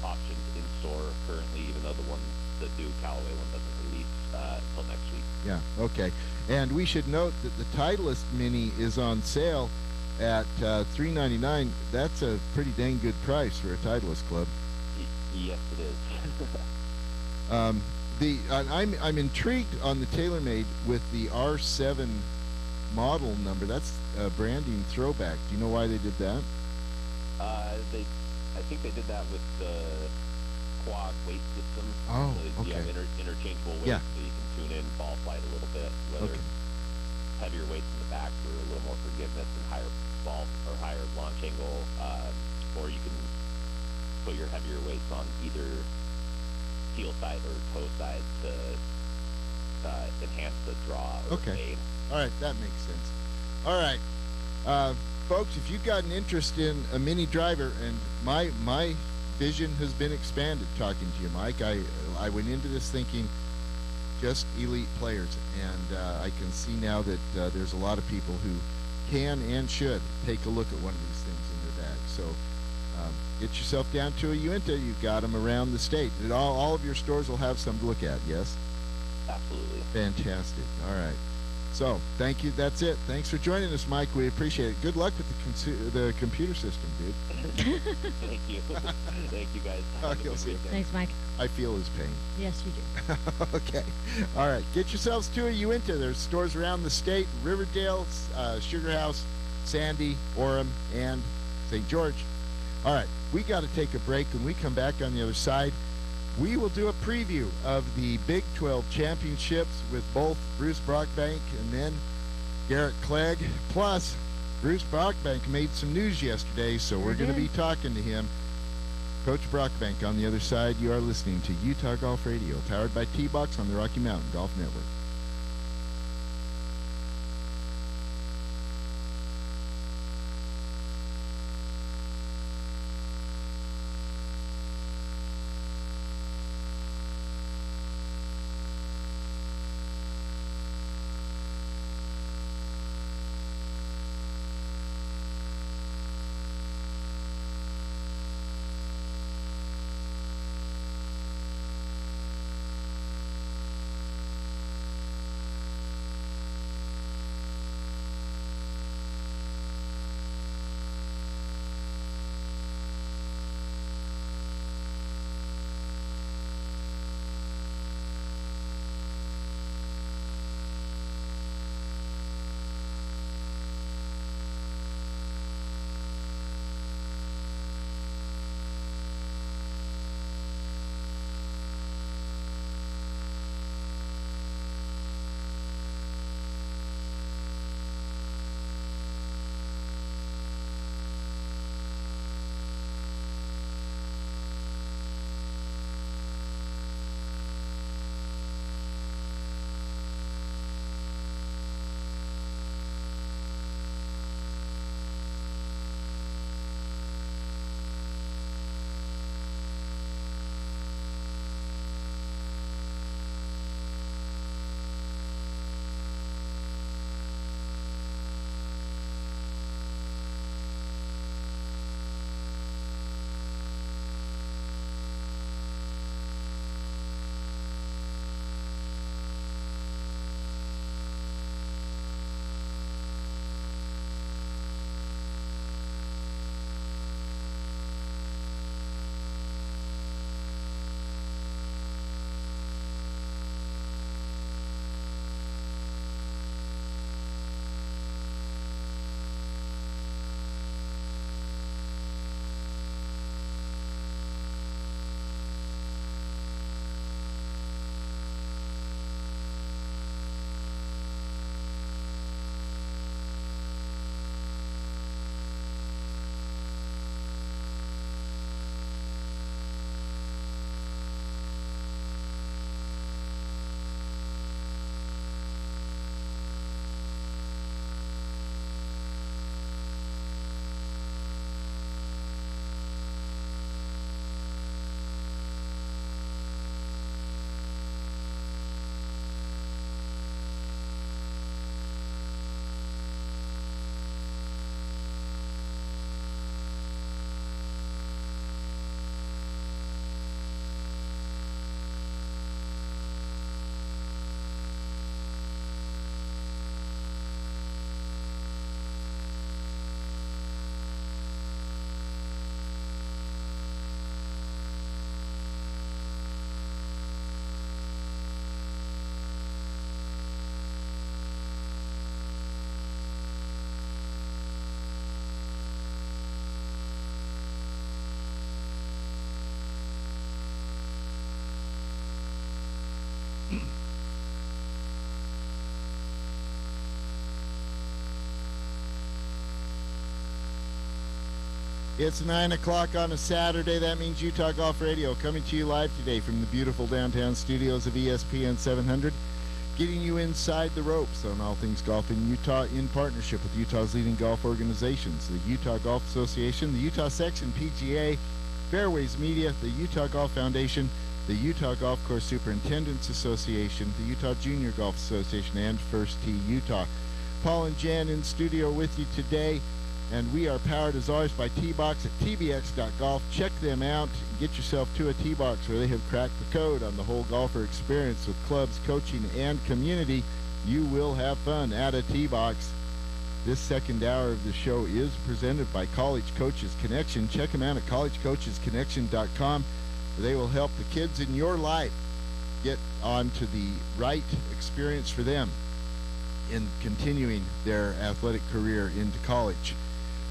options in store currently, even though the new Callaway one doesn't release until next week. Yeah, okay. And we should note that the Titleist Mini is on sale at $399. That's a pretty dang good price for a Titleist club. Yes, it is. I'm intrigued on the TaylorMade with the R7 model number. That's a branding throwback. Do you know why they did that? I think they did that with the quad weight system. Oh, so you okay. have interchangeable weights, Yeah. so you can tune in ball flight a little bit, whether Okay. it's heavier weights in the back for a little more forgiveness and higher ball or higher launch angle, or you can put your heavier weights on either heel side or toe side to enhance the draw or Okay. fade. All right, that makes sense. All right, folks, if you've got an interest in a mini driver, and my vision has been expanded talking to you, Mike. I went into this thinking just elite players, and I can see now that there's a lot of people who can and should take a look at one of these things in their bag. So get yourself down to a Uinta. You've got them around the state. And all of your stores will have some to look at, yes? Absolutely. Fantastic. All right. So, thank you. That's it. Thanks for joining us, Mike. We appreciate it. Good luck with the computer system, dude. Thank you. Thank you, guys. Have a Okay, good see you. weekend. Thanks, Mike. I feel his pain. Yes, you do. Okay. All right. Get yourselves to a Uinta. There's stores around the state: Riverdale, Sugar House, Sandy, Orem, and St. George. All right. We got to take a break. When we come back on the other side, we will do a preview of the Big 12 championships with both Bruce Brockbank and then Garrett Clegg. Plus, Bruce Brockbank made some news yesterday, so we're going to be talking to him. Coach Brockbank on the other side. You are listening to Utah Golf Radio, powered by T-Box on the Rocky Mountain Golf Network. It's 9 o'clock on a Saturday. That means Utah Golf Radio coming to you live today from the beautiful downtown studios of ESPN 700, getting you inside the ropes on all things golf in Utah in partnership with Utah's leading golf organizations, the Utah Golf Association, the Utah Section PGA, Fairways Media, the Utah Golf Foundation, the Utah Golf Course Superintendents Association, the Utah Junior Golf Association, and First Tee Utah. Paul and Jan in studio with you today. And we are powered, as always, by T-Box at tbx.golf. Check them out. Get yourself to a T-Box where they have cracked the code on the whole golfer experience with clubs, coaching, and community. You will have fun at a T-Box. This second hour of the show is presented by College Coaches Connection. Check them out at collegecoachesconnection.com. They will help the kids in your life get on to the right experience for them in continuing their athletic career into college.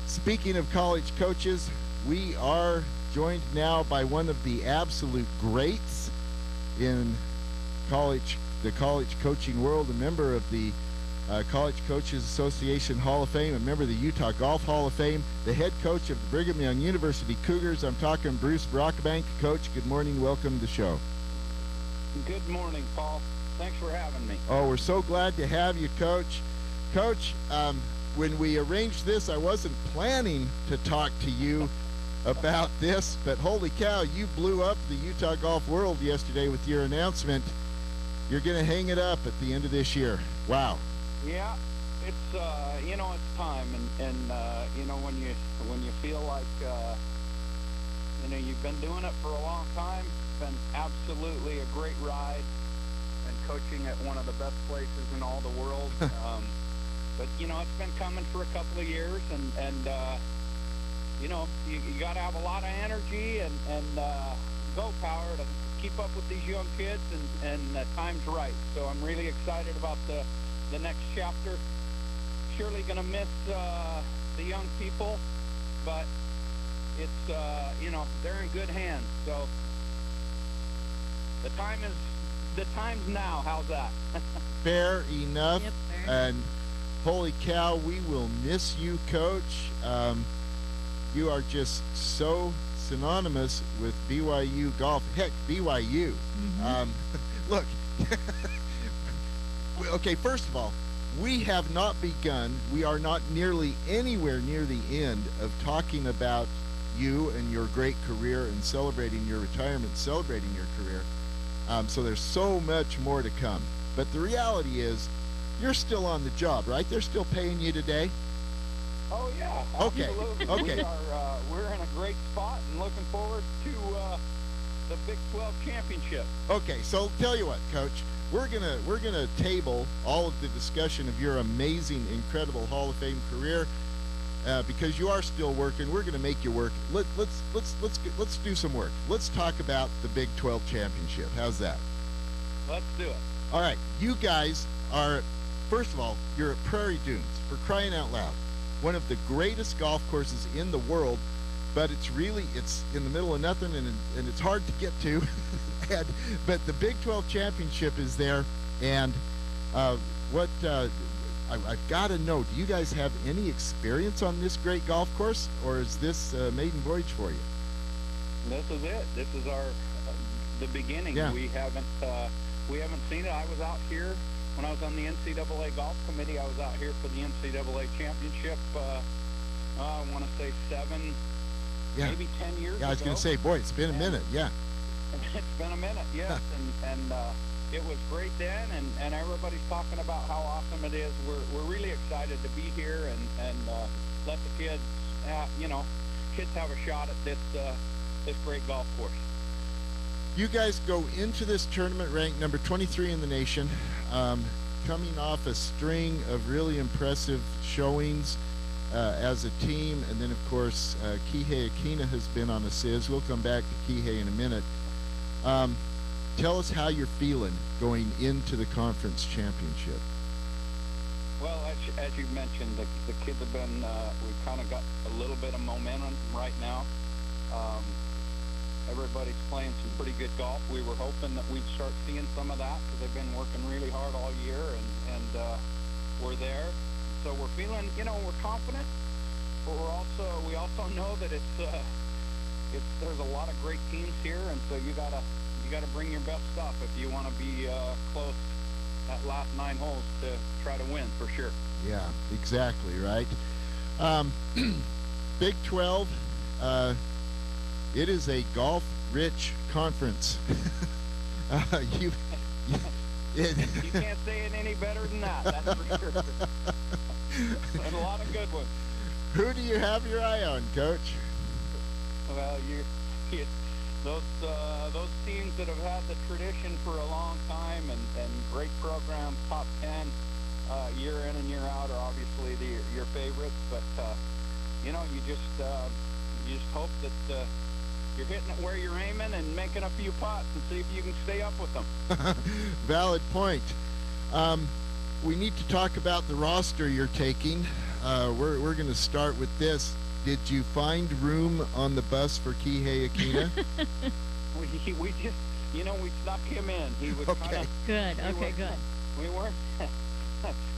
Speaking of college coaches, we are joined now by one of the absolute greats in the college coaching world, a member of the College Coaches Association Hall of Fame, a member of the Utah Golf Hall of Fame, the head coach of the Brigham Young University Cougars. I'm talking Bruce Brockbank. Coach, good morning. Welcome to the show. Good morning, Paul. Thanks for having me. Oh, we're so glad to have you, Coach. Coach, when we arranged this, I wasn't planning to talk to you about this, but holy cow, you blew up the Utah golf world yesterday with your announcement. You're going to hang it up at the end of this year. Wow. Yeah, it's it's time, and when you feel like you've been doing it for a long time. It's been absolutely a great ride, and coaching at one of the best places in all the world. But it's been coming for a couple of years, and you got to have a lot of energy and go power to keep up with these young kids, and time's right. So I'm really excited about the next chapter. Surely going to miss the young people, but it's they're in good hands. So the time's now. How's that? Fair enough. Yep, fair. And holy cow, we will miss you, Coach. You are just so synonymous with BYU golf. Heck, BYU. Look, okay, first of all, we have not begun, we are not nearly anywhere near the end of talking about you and your great career and celebrating your retirement, celebrating your career. So there's so much more to come. But the reality is, you're still on the job, right? They're still paying you today? Oh, yeah. Okay, Absolutely. okay. We're in a great spot and looking forward to the Big 12 championship. Okay, so tell you what, Coach, we're gonna table all of the discussion of your amazing, incredible Hall of Fame career because you are still working. We're gonna make you work. Let's do some work. Let's talk about the Big 12 championship. How's that? Let's do it. All right, you guys are, first of all, you're at Prairie Dunes, for crying out loud. One of the greatest golf courses in the world, but it's in the middle of nothing, and it's hard to get to. But the Big 12 championship is there, and I've got to know, do you guys have any experience on this great golf course, or is this a maiden voyage for you? This is it. This is our the beginning. Yeah. We haven't seen it. I was out here when I was on the NCAA golf committee. I was out here for the NCAA championship. I want to say 7, maybe 10 years ago. Yeah, I was going to say, boy, it's been a minute. Yeah. It's been a minute, yes, and it was great then, and everybody's talking about how awesome it is. We're really excited to be here and let the kids, kids have a shot at this great golf course. You guys go into this tournament ranked number 23 in the nation, coming off a string of really impressive showings as a team, and then of course Kihei Akina has been on a sizz. We'll come back to Kihei in a minute. Tell us how you're feeling going into the conference championship. Well, as you mentioned, the kids have been, we've kind of got a little bit of momentum right now. Everybody's playing some pretty good golf. We were hoping that we'd start seeing some of that because they've been working really hard all year, and we're there. So we're feeling, we're confident. but we also know that there's a lot of great teams here, and so you gotta bring your best stuff if you want to be close that last 9 holes to try to win for sure. Yeah, exactly right. Big 12, it is a golf-rich conference. You can't say it any better than that. That's for sure. And a lot of good ones. Who do you have your eye on, Coach? Well, those teams that have had the tradition for a long time and great programs, top 10 year in and year out, are obviously your favorites. But you just hope that you're hitting it where you're aiming and making a few putts and see if you can stay up with them. Valid point. We need to talk about the roster you're taking. We're going to start with this. Did you find room on the bus for Kihei Akina? we just, we snuck him in. He was okay. kind of good. Okay, good. We weren't.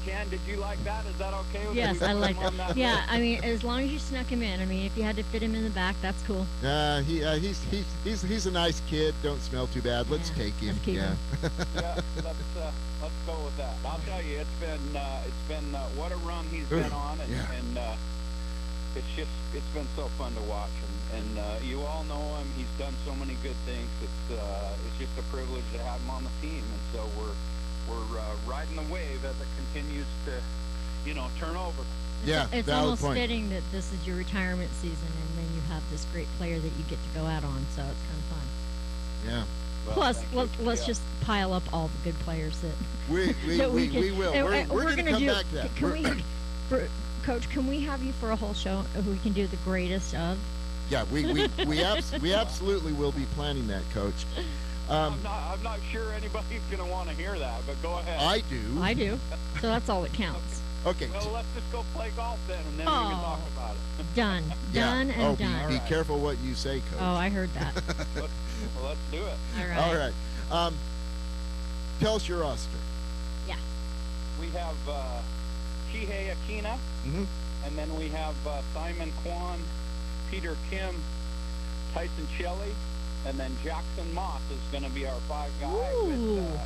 Jan, did you like that? Is that okay with you? Yes, I like that. Yeah, I mean, as long as you snuck him in. I mean, if you had to fit him in the back, that's cool. He's a nice kid. Don't smell too bad. Let's take him. Let's keep him. Yeah, let's go with that. I'll tell you, it's been what a run he's been on, and it's been so fun to watch, and you all know him. He's done so many good things. It's just a privilege to have him on the team, and so we're riding the wave as it continues to, turn over. It's almost fitting that this is your retirement season, and then you have this great player that you get to go out on. So it's kind of fun. Yeah. Well, Plus, let's just pile up all the good players that we will. We're going to come back to that. Can we, Coach? Can we have you for a whole show? We can do the greatest of. Yeah, we absolutely will be planning that, Coach. I'm not sure anybody's going to want to hear that, but go ahead. I do. So that's all that counts. Okay. Well, let's just go play golf then, and then we can talk about it. Done. Done and done. Be careful what you say, Coach. Oh, I heard that. Let's do it. All right. Tell us your roster. Yeah. We have Kihei Akina, and then we have Simon Kwan, Peter Kim, Tyson Shelley, and then Jackson Moss is going to be our 5 guy,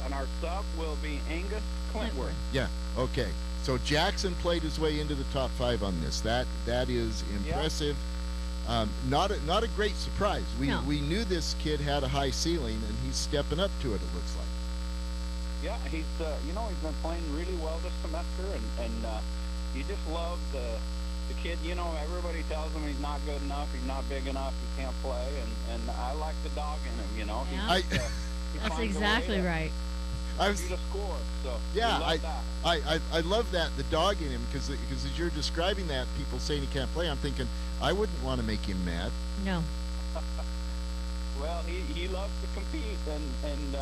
and our sub will be Angus Clintworth. Yeah. Okay. So Jackson played his way into the top 5 on this. That is impressive. Yep. Not a great surprise. We knew this kid had a high ceiling, and he's stepping up to it. It looks like. Yeah, he's he's been playing really well this semester, and you just love the kid. Everybody tells him he's not good enough, he's not big enough, he can't play, and I like the dog in him. Yeah. That's exactly right. I was to score, so I love that, the dog in him, because as you're describing that, people saying he can't play, I'm thinking I wouldn't want to make him mad. No. Well, he loves to compete, and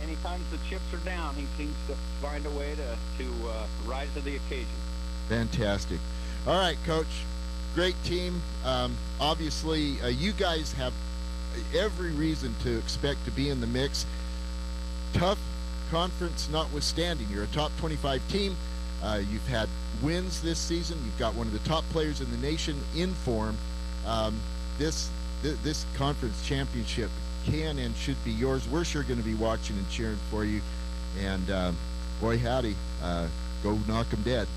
anytime the chips are down, he seems to find a way to rise to the occasion. Fantastic. All right, Coach. Great team. Obviously, you guys have every reason to expect to be in the mix. Tough conference notwithstanding, you're a top 25 team. You've had wins this season. You've got one of the top players in the nation in form. This conference championship can and should be yours. We're sure going to be watching and cheering for you. And boy, howdy, go knock 'em dead.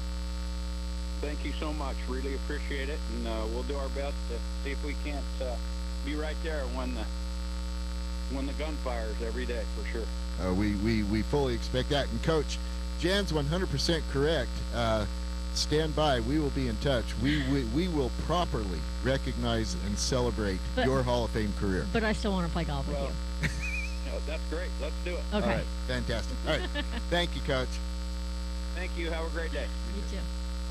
Thank you so much. Really appreciate it, and we'll do our best to see if we can't be right there when the gun fires every day, for sure. We fully expect that. And Coach, Jan's 100% correct. Stand by. We will be in touch. We will properly recognize and celebrate your Hall of Fame career. But I still want to play golf with you. That's great. Let's do it. Okay. All right. Fantastic. All right. Thank you, Coach. Thank you. Have a great day. You too.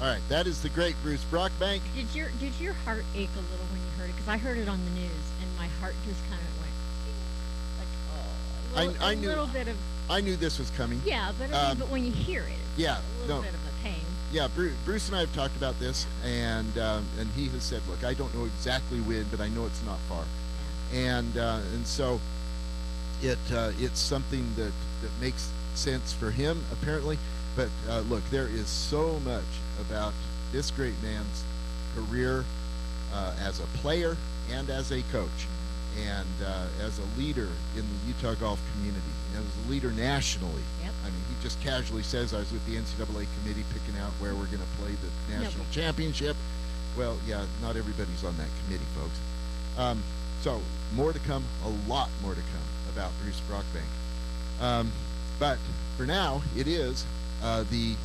All right. That is the great Bruce Brockbank. Did your heart ache a little when you heard it? Because I heard it on the news, and my heart just kind of went, like, oh. A little bit of. I knew this was coming. Yeah, but but when you hear it, it's a little bit of a pain. Yeah, Bruce and I have talked about this, and he has said, look, I don't know exactly when, but I know it's not far, and so it's something that makes sense for him apparently. But look, there is so much about this great man's career as a player and as a coach, and as a leader in the Utah golf community, and as a leader nationally. Yep. I mean, he just casually says, I was with the NCAA committee picking out where we're going to play the national championship. Well, yeah, not everybody's on that committee, folks. So more to come, a lot more to come about Bruce Brockbank. But for now, it is the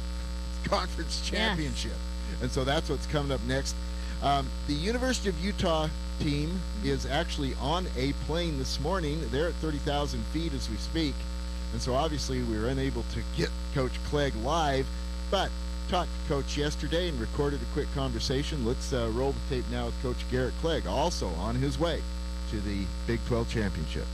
conference championship. And so that's what's coming up next. The University of Utah team is actually on a plane this morning. They're at 30,000 feet as we speak. And so obviously we were unable to get Coach Clegg live, but talked to Coach yesterday and recorded a quick conversation. Let's roll the tape now with Coach Garrett Clegg, also on his way to the Big 12 championship.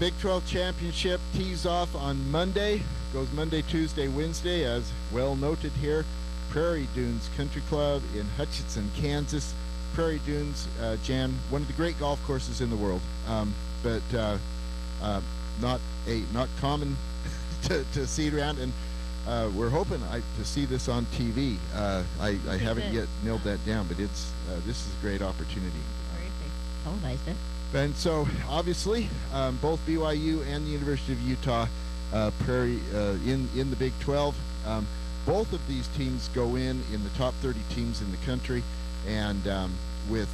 Big 12 Championship tees off on Monday. Goes Monday, Tuesday, Wednesday, as well noted here. Prairie Dunes Country Club in Hutchinson, Kansas. Prairie Dunes, Jan, one of the great golf courses in the world, but not common to see it around. And we're hoping to see this on TV. I haven't yet nailed that down, but this is a great opportunity. Great, they televised it. And so, obviously, both BYU and the University of Utah, Prairie in the Big 12. Both of these teams go in the top 30 teams in the country, and with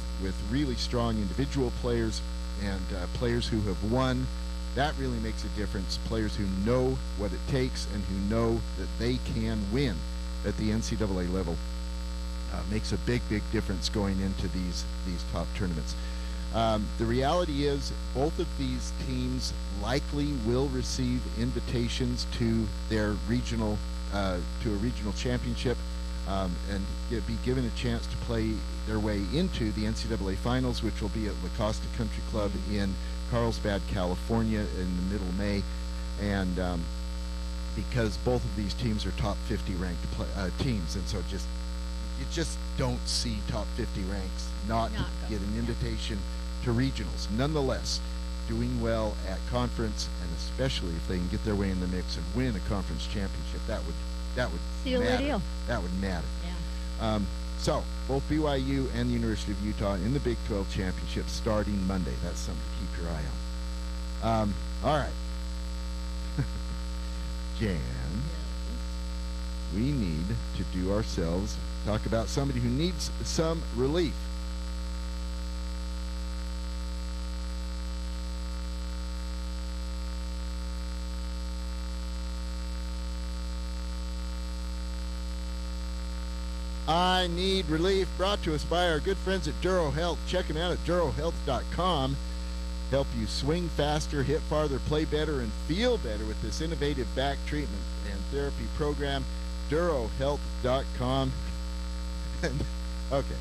really strong individual players and players who have won. That really makes a difference. Players who know what it takes and who know that they can win at the NCAA level makes a big difference going into these top tournaments. The reality is both of these teams likely will receive invitations to their regional to a regional championship and be given a chance to play their way into the NCAA finals, which will be at La Costa Country Club in Carlsbad, California in the middle of May. And because both of these teams are top 50 ranked teams, and so you just don't see top 50 ranks not get an invitation to regionals. Nonetheless, doing well at conference, and especially if they can get their way in the mix and win a conference championship, that would Seal the matter. deal. That would matter. Yeah. So both BYU and the University of Utah in the Big 12 Championship starting Monday. That's something to keep your eye on. All right. Jan, we need to talk about somebody who needs some relief. I Need Relief, brought to us by our good friends at Duro Health. Check them out at durohealth.com. Help you swing faster, hit farther, play better, and feel better with this innovative back treatment and therapy program. durohealth.com. Okay,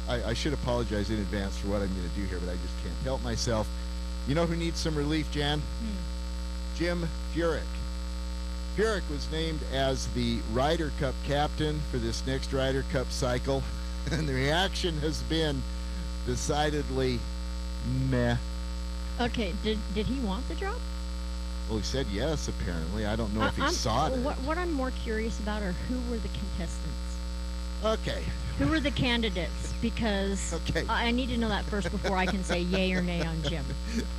I should apologize in advance for what I'm going to do here, but I just can't help myself. You know who needs some relief, Jan? Jim Furyk. Furyk was named as the Ryder Cup captain for this next Ryder Cup cycle, and the reaction has been decidedly meh. Okay, did he want the job? Well, he said yes, apparently. I don't know if he sought it. What I'm more curious about are who were the contestants? Okay. Who were the candidates? Because I need to know that first before I can say yay or nay on Jim.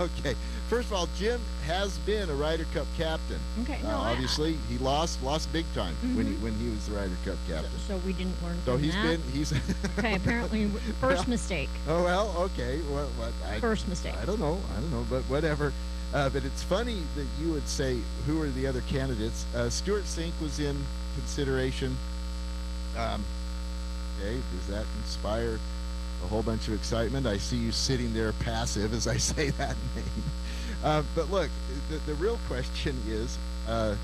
Okay. First of all, Jim has been a Ryder Cup captain. Okay. No, obviously, he lost big time when he was the Ryder Cup captain. So we didn't learn so from that. He's okay. Apparently, first mistake. Oh well. Okay. What? First mistake. I don't know. But whatever. But it's funny that you would say who are the other candidates. Stuart Sink was in consideration. Okay, does that inspire a whole bunch of excitement? I see you sitting there passive as I say that name. But look, the real question is Tiger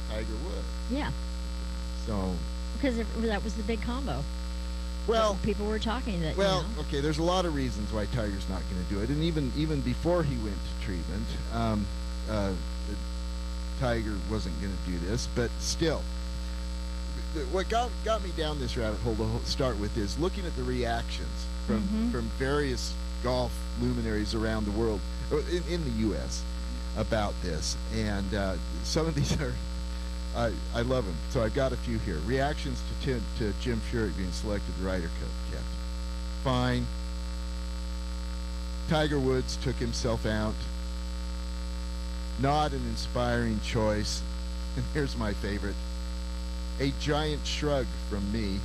Woods. Yeah. So. Because that was the big combo. Well, people were talking that. Well, okay, there's a lot of reasons why Tiger's not going to do it, and even before he went to treatment, Tiger wasn't going to do this, but still. What got me down this rabbit hole to start with is looking at the reactions from various golf luminaries around the world, in the U.S., about this, and some of these are, I love them. So I've got a few here. Reactions to Jim Furyk being selected the Ryder Cup captain. Fine. Tiger Woods took himself out. Not an inspiring choice. And here's my favorite. A giant shrug from me.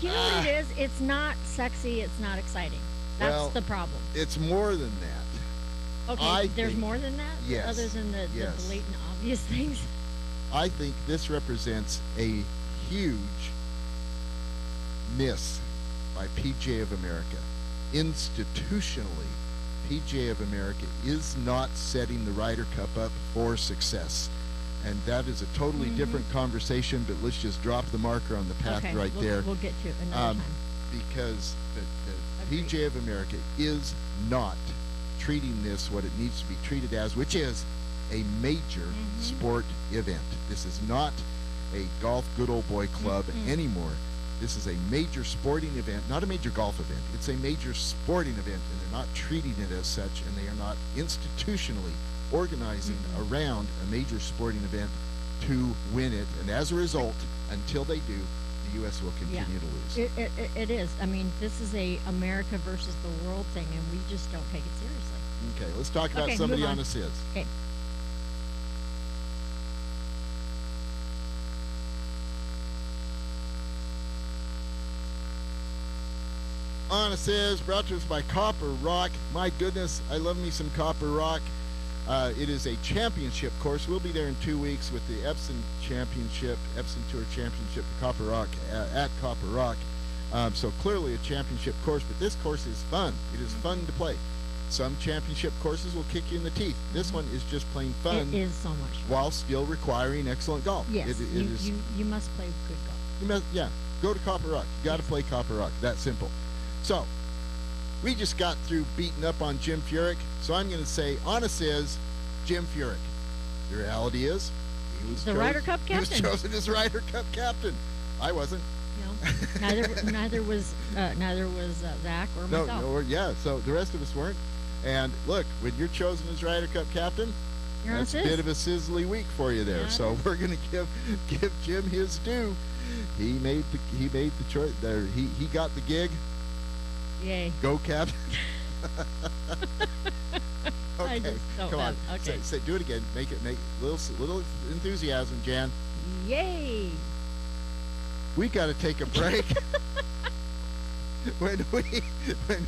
You know what it is? It's not sexy. It's not exciting. That's the problem. It's more than that. Okay, there's more than that? Yes. Other than the blatant obvious things? I think this represents a huge miss by PGA of America. Institutionally, PGA of America is not setting the Ryder Cup up for success. And that is a totally different conversation, but let's just drop the marker on the path there. We'll get to it another time. Because the PGA of America is not treating this what it needs to be treated as, which is a major sport event. This is not a golf good old boy club anymore. This is a major sporting event, not a major golf event. It's a major sporting event, and they're not treating it as such, and they are not institutionally organizing around a major sporting event to win it. And as a result, until they do, the U.S. will continue to lose. It is. I mean, this is a America versus the world thing, and we just don't take it seriously. Okay, let's talk about Okay, somebody move on on. a SIS. Okay. Honest is brought to us by Copper Rock. My goodness, I love me some Copper Rock. It is a championship course. We'll be there in 2 weeks with the Epson Tour Championship, Copper Rock, at Copper Rock. So clearly a championship course, but this course is fun. It is fun to play. Some championship courses will kick you in the teeth. This one is just plain fun. It is so much fun. While still requiring excellent golf. Yes, It is. you must play good golf. You must, yeah, go to Copper Rock. You got to play Copper Rock. That simple. So, we just got through beating up on Jim Furyk, so I'm going to say, honest is, Jim Furyk. The reality is, he was The Ryder Cup He was captain. chosen as Ryder Cup captain. I wasn't. You know, neither was Zach or No, myself. yeah. So the rest of us weren't. And look, when you're chosen as Ryder Cup captain, You're on that's a SIS. bit of a sizzly week for you there. Yeah, So it is. we're going to give Jim his due. He made the choice. There, he got the gig. Yay. Go captain. I Okay, just don't come on. have- okay. Say, do it again. Make little enthusiasm, Jan. Yay. We got to take a break. when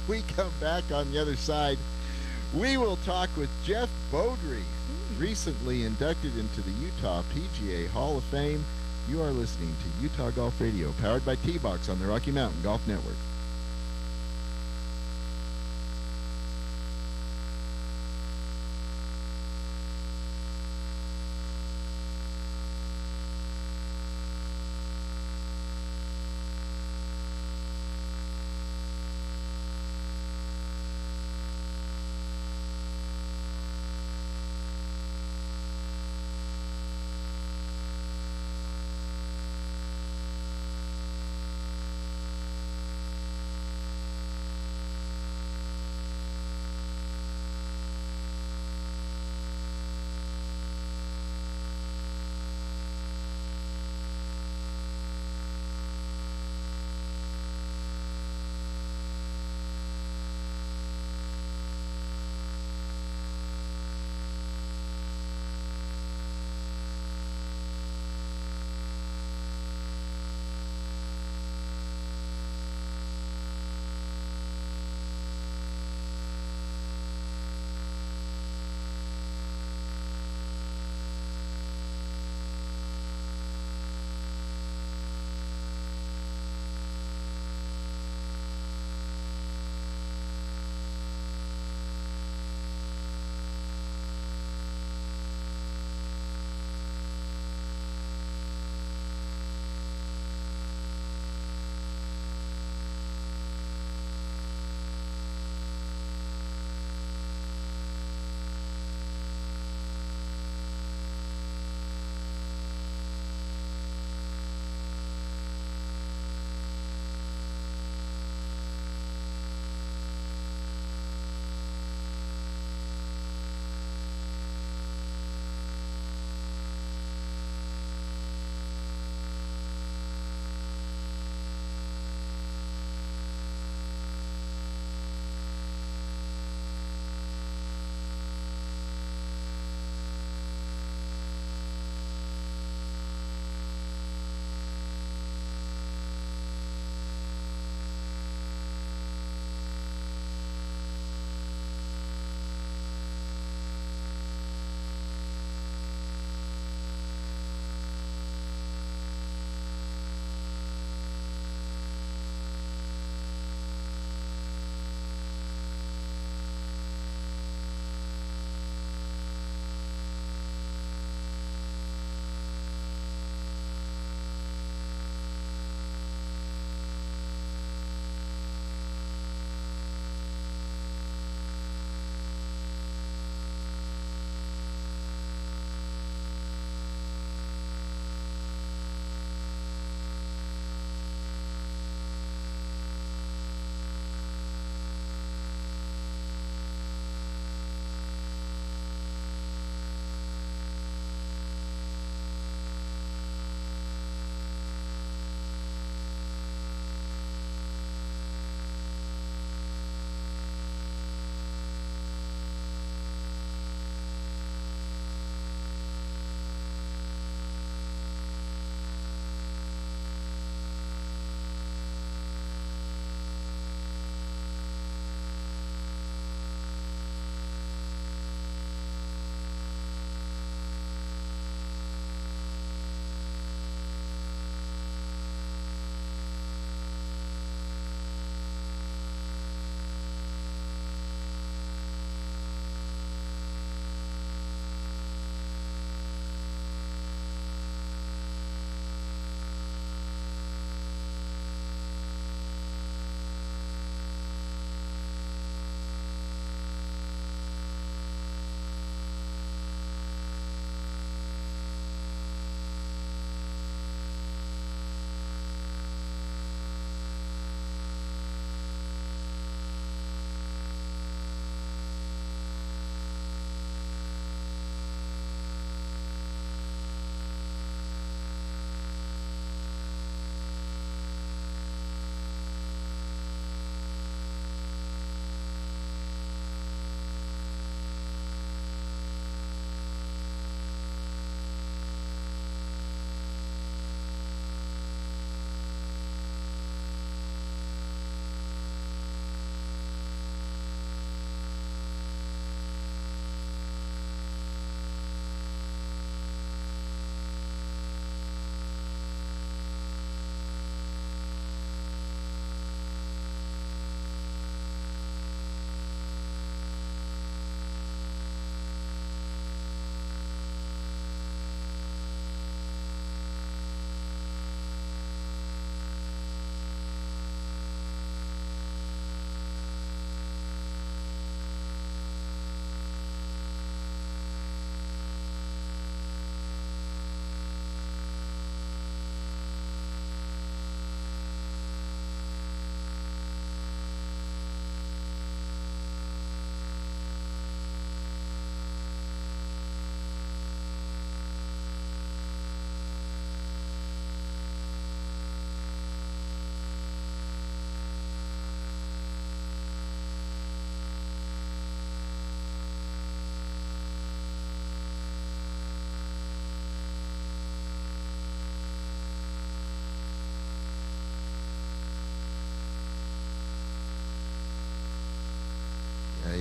we come back on the other side, we will talk with Jeff Beaudry, recently inducted into the Utah PGA Hall of Fame. You are listening to Utah Golf Radio, powered by T-Box on the Rocky Mountain Golf Network.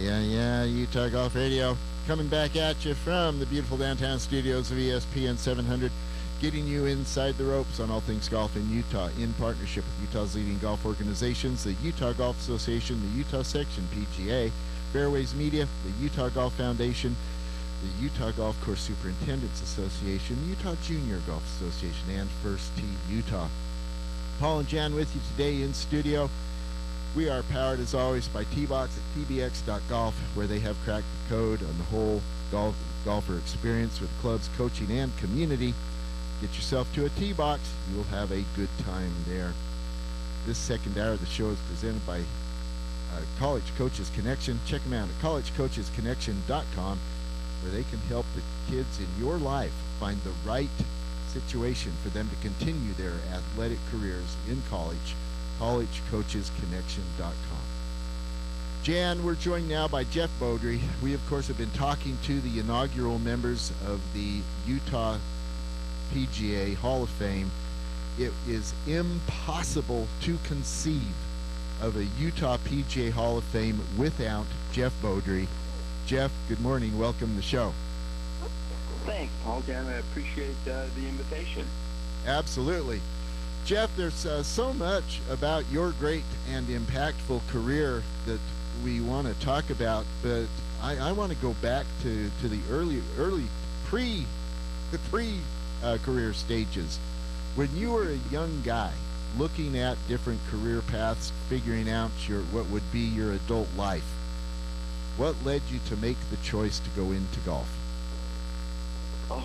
Yeah, Utah Golf Radio. Coming back at you from the beautiful downtown studios of ESPN 700, getting you inside the ropes on all things golf in Utah in partnership with Utah's leading golf organizations, the Utah Golf Association, the Utah Section PGA, Fairways Media, the Utah Golf Foundation, the Utah Golf Course Superintendents Association, the Utah Junior Golf Association, and First Tee Utah. Paul and Jan with you today in studio. We are powered, as always, by T-Box at tbx.golf, where they have cracked the code on the whole golfer experience with clubs, coaching, and community. Get yourself to a T-Box. You will have a good time there. This second hour of the show is presented by College Coaches Connection. Check them out at collegecoachesconnection.com, where they can help the kids in your life find the right situation for them to continue their athletic careers in college. collegecoachesconnection.com. Jan, we're joined now by Jeff Beaudry. We, of course, have been talking to the inaugural members of the Utah PGA Hall of Fame. It is impossible to conceive of a Utah PGA Hall of Fame without Jeff Beaudry. Jeff, good morning. Welcome to the show. Thanks, Paul. Jan, I appreciate the invitation. Absolutely. Jeff, there's so much about your great and impactful career that we want to talk about, but I want to go back to the early career stages. When you were a young guy looking at different career paths, figuring out what would be your adult life, what led you to make the choice to go into golf? Oh,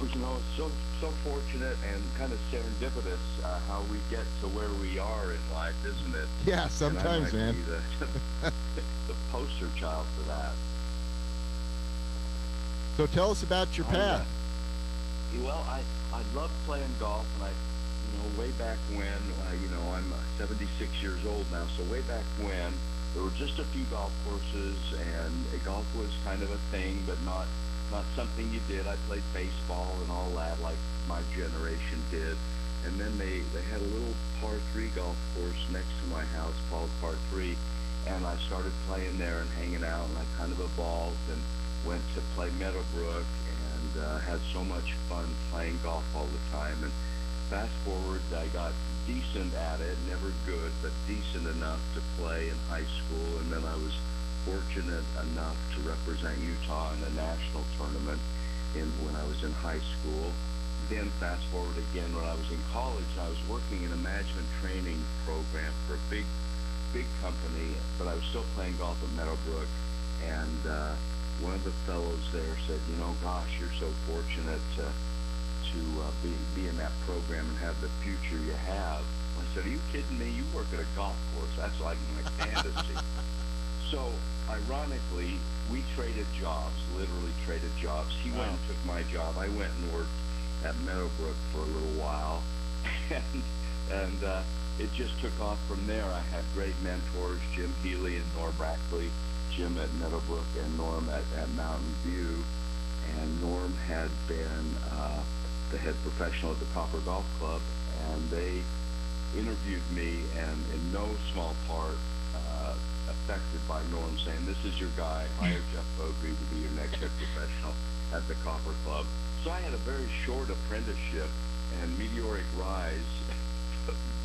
so fortunate and kind of serendipitous how we get to where we are in life, isn't it? Yeah, sometimes, and I might man. Be the poster child for that. So tell us about your path. Well, I love playing golf, and way back when, I'm 76 years old now, so way back when, there were just a few golf courses, and golf was kind of a thing, but not something you did. I played baseball and all that like my generation did. And then they had a little par 3 golf course next to my house called Par 3, and I started playing there and hanging out, and I kind of evolved and went to play Meadowbrook and had so much fun playing golf all the time. And fast forward, I got decent at it, never good, but decent enough to play in high school, and then I was fortunate enough to represent Utah in a national tournament when I was in high school. Then fast forward again, when I was in college, I was working in a management training program for a big company, but I was still playing golf at Meadowbrook. And one of the fellows there said, gosh, you're so fortunate to be in that program and have the future you have. I said, are you kidding me? You work at a golf course. That's like my fantasy. So, ironically, we traded jobs, literally traded jobs. He went and took my job. I went and worked at Meadowbrook for a little while, and it just took off from there. I had great mentors, Jim Healy and Norm Rackley, Jim at Meadowbrook and Norm at Mountain View. And Norm had been the head professional at the Copper Golf Club, and they interviewed me, and in no small part affected by Norm saying, this is your guy, hire Jeff Beaudry to be your next head professional at the Copper Club. So I had a very short apprenticeship and meteoric rise,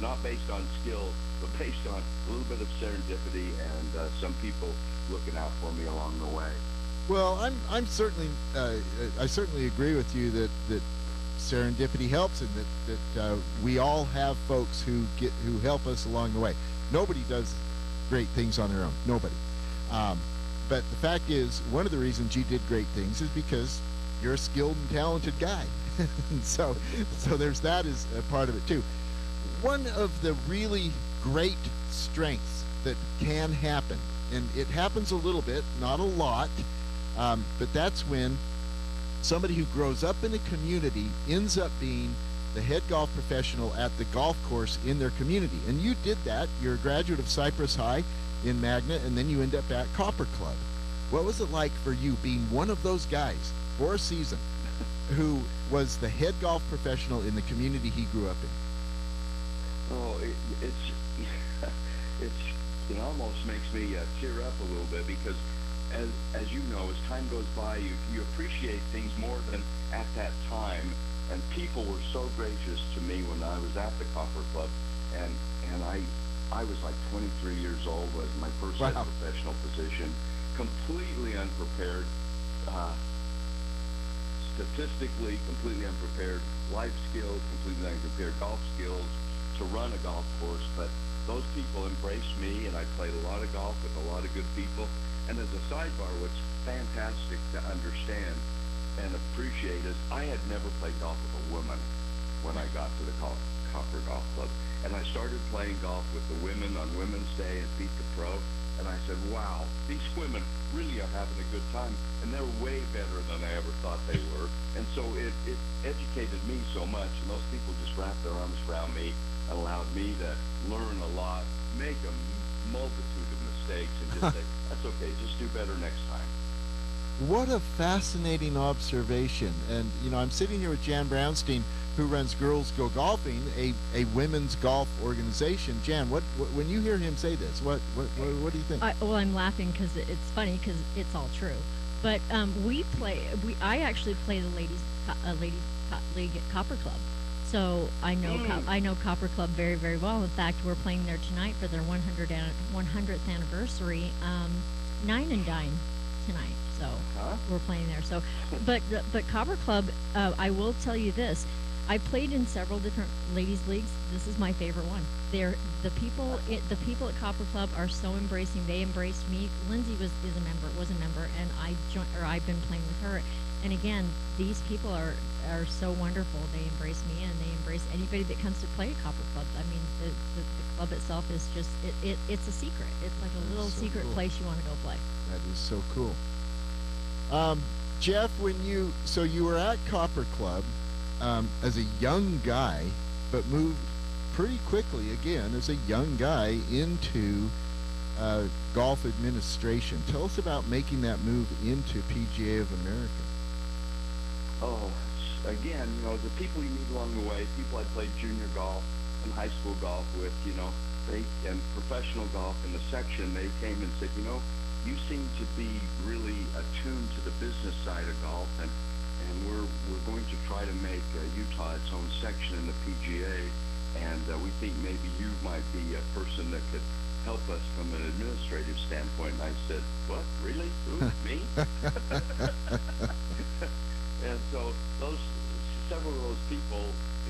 not based on skill, but based on a little bit of serendipity and some people looking out for me along the way. Well, I'm certainly I certainly agree with you that serendipity helps, and that we all have folks who help us along the way. Nobody does great things on their own. Nobody. But the fact is, one of the reasons you did great things is because you're a skilled and talented guy. so there's that as a part of it too. One of the really great strengths that can happen, and it happens a little bit, not a lot, but that's when somebody who grows up in a community ends up being the head golf professional at the golf course in their community. And you did that. You're a graduate of Cypress High in Magna, and then you end up at Copper Club. What was it like for you being one of those guys for a season who was the head golf professional in the community he grew up in? Oh, it almost makes me tear up a little bit, because as you know, as time goes by, you appreciate things more than at that time. And people were so gracious to me when I was at the Copper Club, and I was like 23 years old, was my first head professional position, completely unprepared, statistically completely unprepared, life skills completely unprepared, golf skills to run a golf course. But those people embraced me, and I played a lot of golf with a lot of good people. And as a sidebar, what's fantastic to understand and appreciate is I had never played golf with a woman when I got to the Copper Golf Club. And I started playing golf with the women on Women's Day at Beat the Pro. And I said, wow, these women really are having a good time. And they're way better than I ever thought they were. And so it educated me so much. And those people just wrapped their arms around me and allowed me to learn a lot, make a multitude of mistakes, and just say, that's okay, just do better next time. What a fascinating observation. And, you know, I'm sitting here with Jan Brownstein, who runs Girls Go Golfing, a women's golf organization. Jan, what when you hear him say this, what do you think? Well, I'm laughing because it's funny because it's all true. But I actually play the ladies league at Copper Club. So I know Copper Club very, very well. In fact, we're playing there tonight for their 100th anniversary, Nine and Dine tonight. So we're playing there. So, but Copper Club, I will tell you this: I played in several different ladies leagues. This is my favorite one. The people at Copper Club are so embracing. They embraced me. Lindsay was a member, and I've been playing with her. And again, these people are so wonderful. They embrace me, and they embrace anybody that comes to play at Copper Club. I mean, the club itself is just it's a secret. It's like a little secret place you want to go play. That is so cool. Jeff, you were at Copper Club as a young guy, but moved pretty quickly again as a young guy into golf administration. Tell us about making that move into PGA of America. Oh, again, you know, the people you meet along the way, people I played junior golf and high school golf with, you know, and professional golf in the section, they came and said, you know, you seem to be really attuned to the business side of golf, and we're going to try to make Utah its own section in the PGA, and we think maybe you might be a person that could help us from an administrative standpoint. And I said, what, really? Who, me? And so several of those people,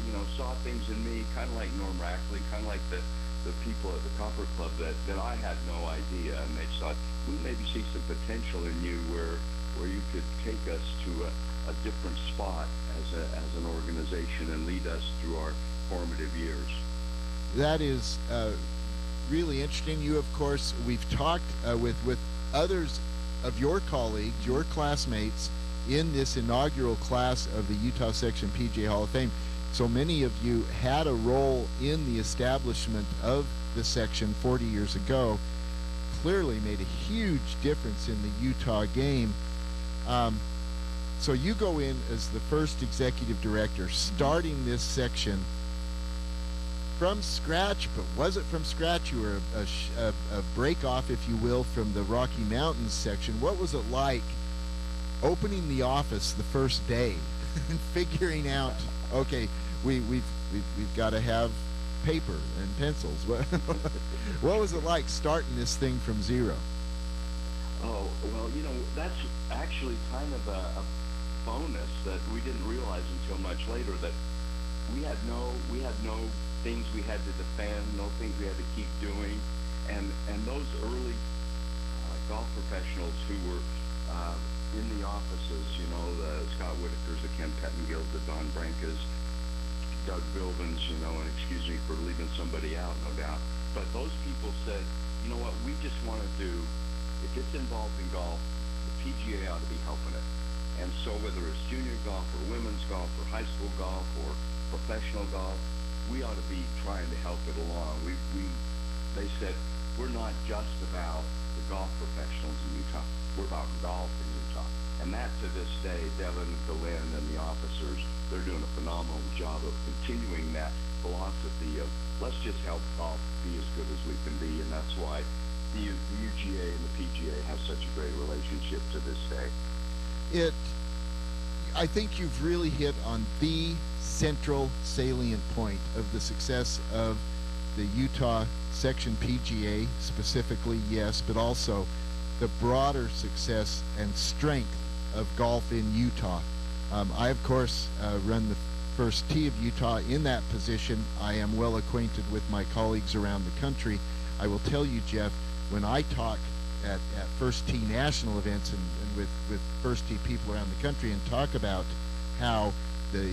you know, saw things in me, kind of like Norm Rackley, kind of like the people at the Copper Club that I had no idea, and they thought, we maybe see some potential in you where you could take us to a different spot as an organization and lead us through our formative years. That is really interesting. You, of course, we've talked with others of your colleagues, your classmates, in this inaugural class of the Utah Section PGA Hall of Fame. So many of you had a role in the establishment of the section 40 years ago. Clearly made a huge difference in the Utah game. So you go in as the first executive director, starting this section from scratch. But was it from scratch? You were a break off, if you will, from the Rocky Mountains section. What was it like opening the office the first day and figuring out, okay, we've got to have paper and pencils? What was it like starting this thing from zero? Oh, well, you know, that's actually kind of a bonus that we didn't realize until much later, that we had no things we had to defend, no things we had to keep doing, and those early golf professionals who were in the offices, you know, the Scott Whitakers, the Ken Pettengills, the Don Brankas, Doug Bilvins, you know, and excuse me for leaving somebody out, no doubt. But those people said, you know what, we just want to do, if it's involved in golf, the PGA ought to be helping it. And so whether it's junior golf or women's golf or high school golf or professional golf, we ought to be trying to help it along. They said, we're not just about the golf professionals in Utah, we're about golf in Utah. And that, to this day, Devin, Glenn, and the officers, they're doing a phenomenal job of continuing that philosophy of let's just help golf be as good as we can be. And that's why the UGA and the PGA have such a great relationship to this day. I think you've really hit on the central salient point of the success of the Utah Section PGA specifically, yes, but also the broader success and strength of golf in Utah. I, of course, run the First Tee of Utah. In that position, I am well acquainted with my colleagues around the country. I will tell you, Jeff, when I talk at First Tee national events and with First Tee people around the country and talk about how the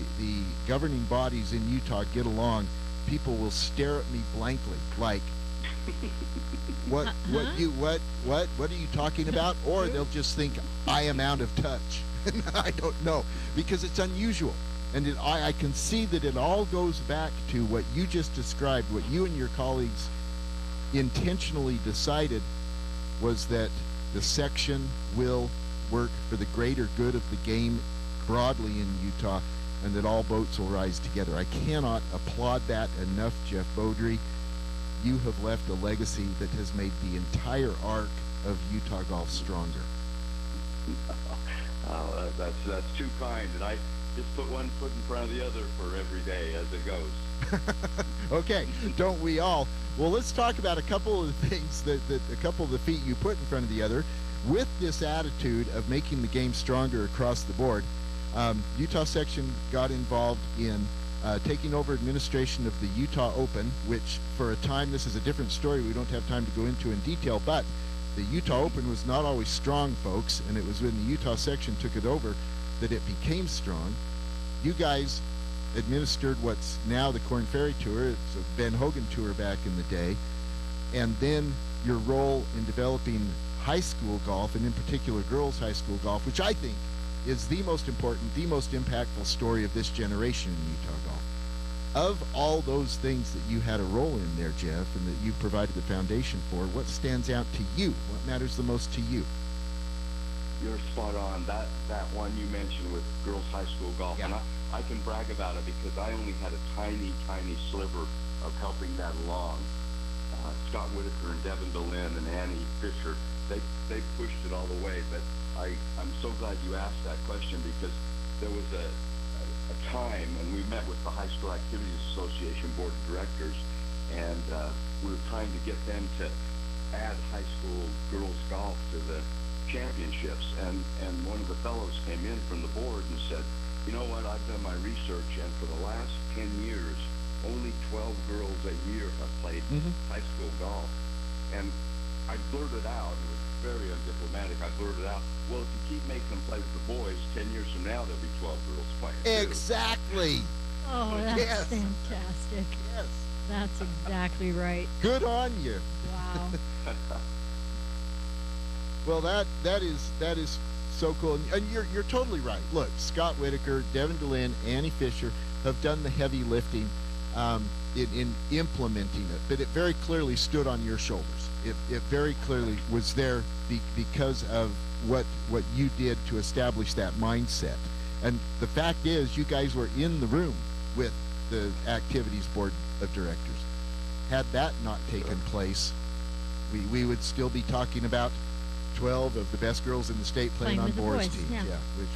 governing bodies in Utah get along, people will stare at me blankly, like, what are you talking about? Or they'll just think I am out of touch. I don't know, because it's unusual. And I can see that it all goes back to what you just described, what you and your colleagues intentionally decided was that the section will work for the greater good of the game broadly in Utah, and that all boats will rise together. I cannot applaud that enough, Jeff Beaudry. You have left a legacy that has made the entire arc of Utah golf stronger. Oh, that's too kind, and I just put one foot in front of the other for every day as it goes. Okay, don't we all? Well, let's talk about a couple of the things that a couple of the feet you put in front of the other. With this attitude of making the game stronger across the board, Utah Section got involved in taking over administration of the Utah Open, which for a time, this is a different story we don't have time to go into in detail, but the Utah Open was not always strong, folks, and it was when the Utah Section took it over that it became strong. You guys administered what's now the Korn Ferry Tour. It's a Ben Hogan Tour back in the day. And then your role in developing high school golf, and in particular girls high school golf, which I think is the most important, the most impactful story of this generation in Utah golf. Of all those things that you had a role in there, Jeff, and that you provided the foundation for, what stands out to you? What matters the most to you? You're spot on. That one you mentioned with girls high school golf, Yeah. and I can brag about it because I only had a tiny sliver of helping that along. Scott Whitaker and Devin DeLynn and Annie Fisher, they pushed it all the way. But I'm so glad you asked that question, because there was a time when we met with the High School Activities Association Board of Directors, and we were trying to get them to add high school girls golf to the championships, and one of the fellows came in from the board and said, you know what, I've done my research, and for the last 10 years, only 12 girls a year have played high school golf. And I blurted out, it was very undiplomatic, I blurted out, well, if you keep making them play with the boys, 10 years from now, there'll be 12 girls playing too. Exactly. Oh, that's Yes. fantastic. Yes. That's exactly right. Good on you. Wow. Well, that is so cool, and you're totally right. Look, Scott Whitaker, Devin DeLynn, Annie Fisher have done the heavy lifting in implementing it, but it very clearly stood on your shoulders. It very clearly was there because of what you did to establish that mindset. And the fact is, you guys were in the room with the activities board of directors. Had that not taken place, we would still be talking about 12 of the best girls in the state playing on with the boys boys, teams. yeah. Which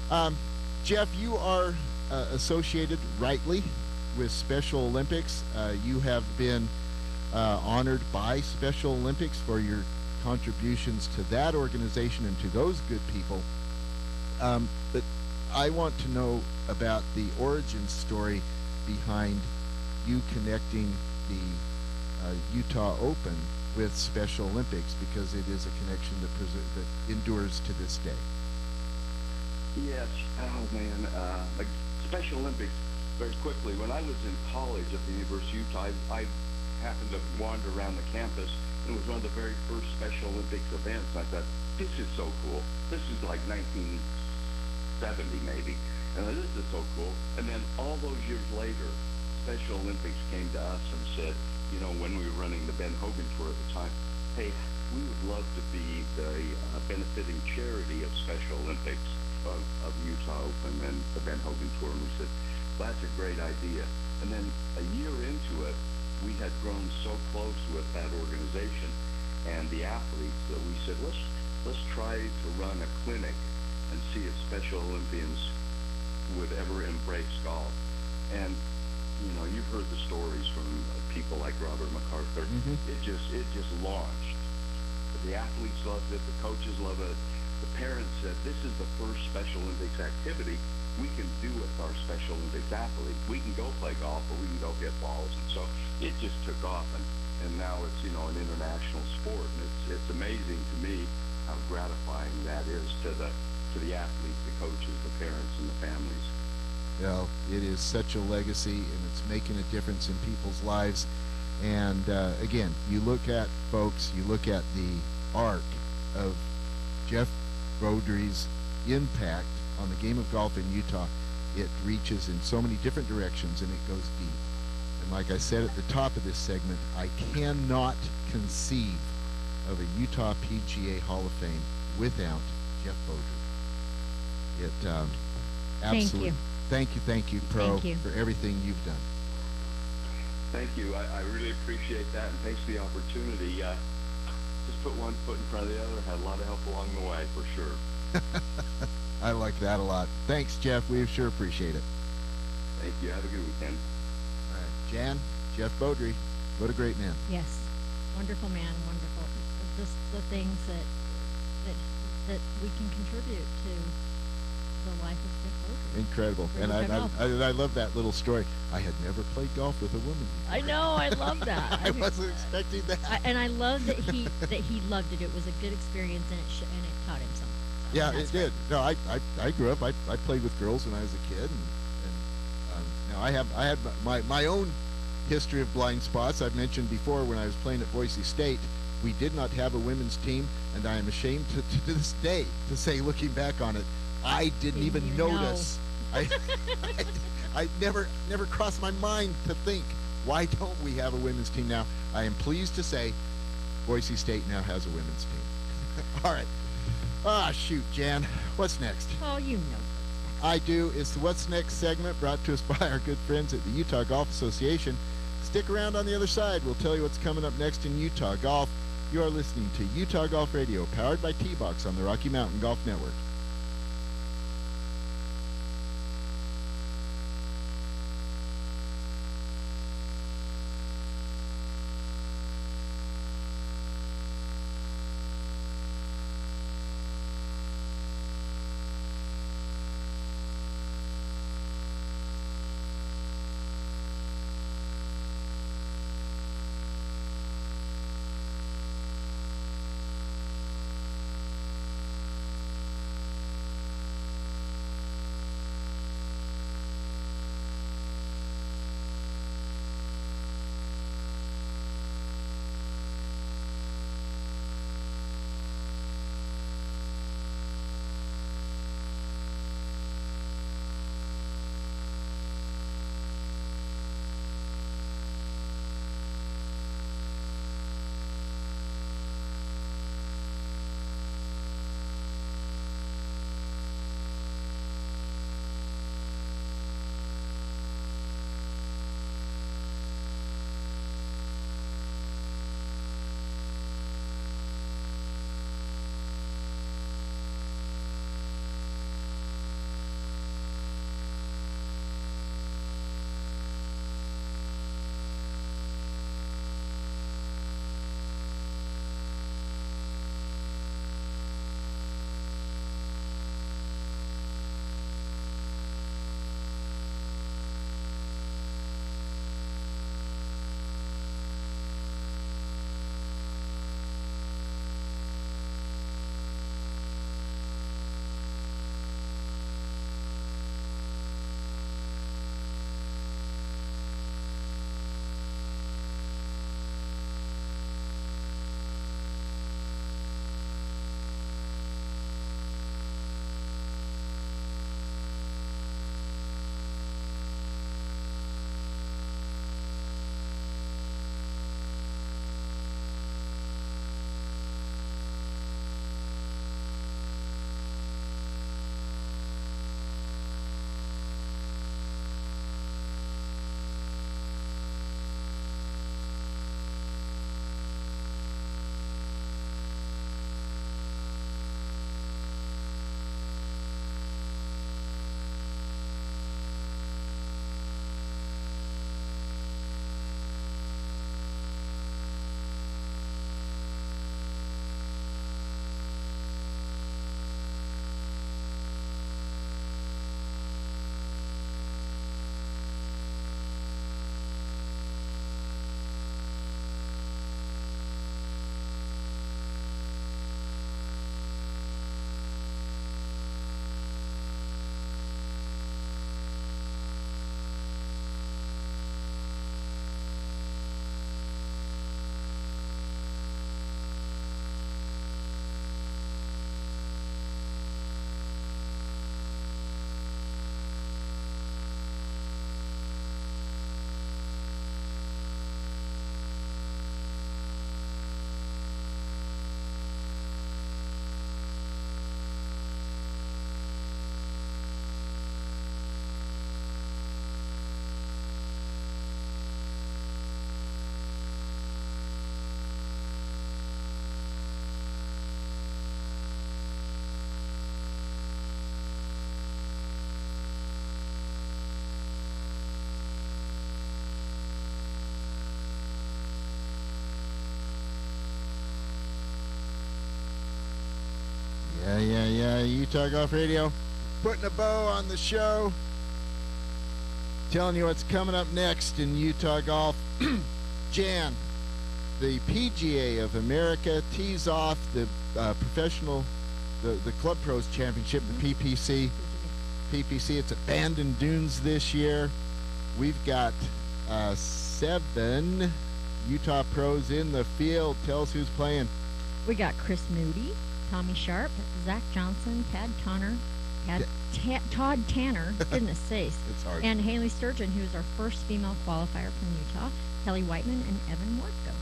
yeah. Jeff, you are associated rightly with Special Olympics. You have been honored by Special Olympics for your contributions to that organization and to those good people. But I want to know about the origin story behind you connecting the Utah Open with Special Olympics, because it is a connection that endures to this day. Yes. Oh man. Like Special Olympics. Very quickly, when I was in college at the University of Utah, I happened to wander around the campus, and it was one of the very first Special Olympics events. I thought, this is so cool. This is like 1970 maybe, and this is so cool. And then all those years later, Special Olympics came to us and said, you know, when we were running the Ben Hogan Tour at the time, hey, we would love to be the benefiting charity of Special Olympics of Utah Open and the Ben Hogan Tour. And we said, well, that's a great idea. And then a year into it, we had grown so close with that organization and the athletes that we said, let's try to run a clinic and see if Special Olympians would ever embrace golf. And you've heard the stories from people like Robert MacArthur. It just launched. The athletes loved it. The coaches loved it. The parents said, this is the first Special Olympics activity we can do with our Special Olympics athletes. We can go play golf, or we can go hit balls. And so it just took off, and now it's an international sport. And it's amazing to me how gratifying that is to the athletes, the coaches, the parents, and the families. Well, it is such a legacy, and it's making a difference in people's lives. And again, you look at the arc of Jeff Beaudry's impact on the game of golf in Utah. It reaches in so many different directions, and it goes deep. And like I said at the top of this segment, I cannot conceive of a Utah PGA Hall of Fame without Jeff Beaudry. It absolutely. Thank you, Pro, for everything you've done. Thank you. I really appreciate that, and thanks for the opportunity. Just put one foot in front of the other. Had a lot of help along the way, for sure. I like that a lot. Thanks, Jeff. We sure appreciate it. Thank you. Have a good weekend. All right, Jan, Jeff Beaudry, what a great man. Yes, wonderful man, wonderful. Just the things that we can contribute to the life of Jeff Beaudry. Incredible. And I love that little story. I had never played golf with a woman before. I know. I love that. I wasn't expecting that. And I love that he loved it. It was a good experience, and it taught him something. So Yeah, it did. No, I grew up. I played with girls when I was a kid, and now I had my own history of blind spots. I've mentioned before when I was playing at Boise State, we did not have a women's team, and I am ashamed to this day to say, looking back on it, I didn't even notice. I never crossed my mind to think, why don't we have a women's team now? I am pleased to say Boise State now has a women's team. All right. Shoot, Jan. What's next? Oh, you know. I do. It's the What's Next segment brought to us by our good friends at the Utah Golf Association. Stick around on the other side. We'll tell you what's coming up next in Utah Golf. You are listening to Utah Golf Radio, powered by T-Box on the Rocky Mountain Golf Network. Yeah. Utah Golf Radio. Putting a bow on the show. Telling you what's coming up next in Utah Golf. Jan, the PGA of America tees off the professional, the Club Pros Championship, the PPC. It's at Bandon Dunes this year. We've got 7 Utah pros in the field. Tell us who's playing. We got Chris Moody, Tommy Sharp, Zach Johnson, Todd Tanner, goodness sakes, It's hard. and Haley Sturgeon, who is our first female qualifier from Utah, Kelly Whiteman, and Evan Mortko.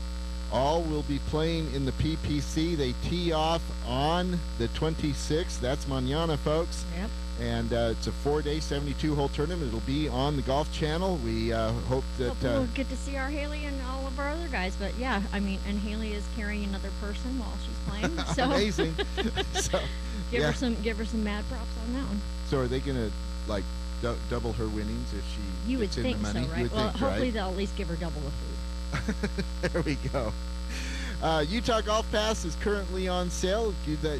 All will be playing in the PPC. They tee off on the 26th. That's mañana, folks. Yep. And it's a 4-day, 72-hole tournament. It'll be on the Golf Channel. We hope that... Hope we'll get to see our Haley and all of our other guys. But, yeah, I mean, and Haley is carrying another person while she's playing. So Amazing. So, give her some mad props on that one. So are they going to, like, double her winnings if she You would gets in think the money? so, right? You would Well, think, hopefully right? they'll at least give her double the food. There we go. Utah Golf Pass is currently on sale.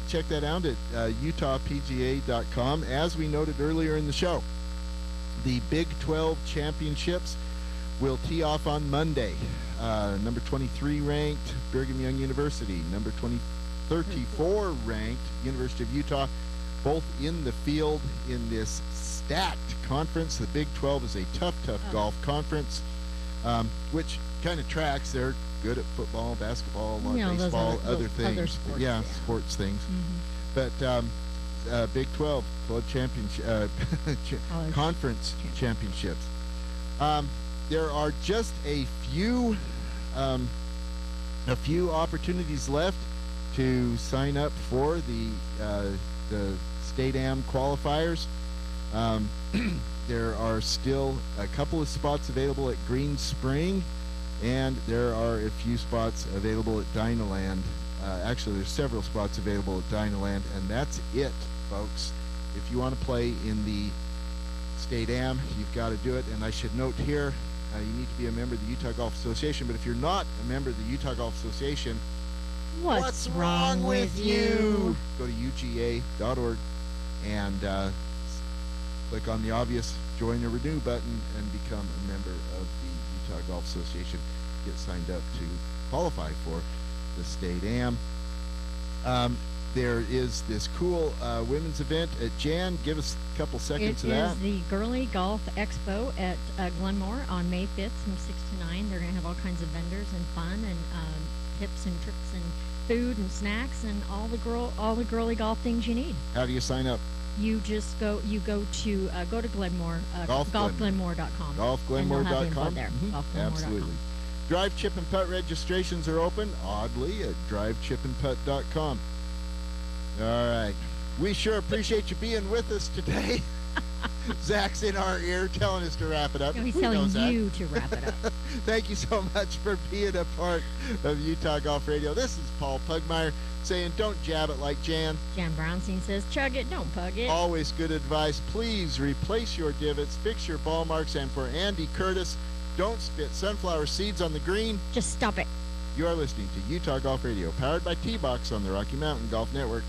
Check that out at utahpga.com. As we noted earlier in the show, the Big 12 Championships will tee off on Monday. Number 23 ranked Brigham Young University, number 34 ranked University of Utah, both in the field in this stacked conference. The Big 12 is a tough golf conference, which kind of tracks. They're good at football, basketball, a lot of baseball, other things. Other sports, yeah, sports things. Mm-hmm. But Big 12 Club Championship Conference Championships. There are just a few opportunities left to sign up for the State Am qualifiers. There are still a couple of spots available at Green Spring, and there are a few spots available at Dynaland. Actually, there's several spots available at Dynaland, and that's it, folks. If you want to play in the State Am, you've got to do it. And I should note here, you need to be a member of the Utah Golf Association. But if you're not a member of the Utah Golf Association, What's wrong with you? Go to uga.org and click on the obvious Join or Renew button and become a member of the Utah Golf Association. Get signed up to qualify for the State Am. There is this cool women's event at Jan. Give us a couple seconds of that. It is the Girly Golf Expo at Glenmore on May 5th from 6 to 9. They're going to have all kinds of vendors and fun and tips and tricks and food and snacks and all the girly golf things you need. How do you sign up? You just go to Glenmore, golfglenmore.com. Golfglenmore.com? There. Mhm. Golfglenmore.com. Absolutely. Drive, Chip, and Putt registrations are open, oddly, at drivechipandputt.com. All right. We sure appreciate you being with us today. Zach's in our ear telling us to wrap it up. No, he's We know telling Zach. you to wrap it up. Thank you so much for being a part of Utah Golf Radio. This is Paul Pugmire saying don't jab it like Jan. Jan Brownstein says, chug it, don't pug it. Always good advice. Please replace your divots, fix your ball marks, and for Andy Curtis, don't spit sunflower seeds on the green. Just stop it. You are listening to Utah Golf Radio, powered by T-Box on the Rocky Mountain Golf Network.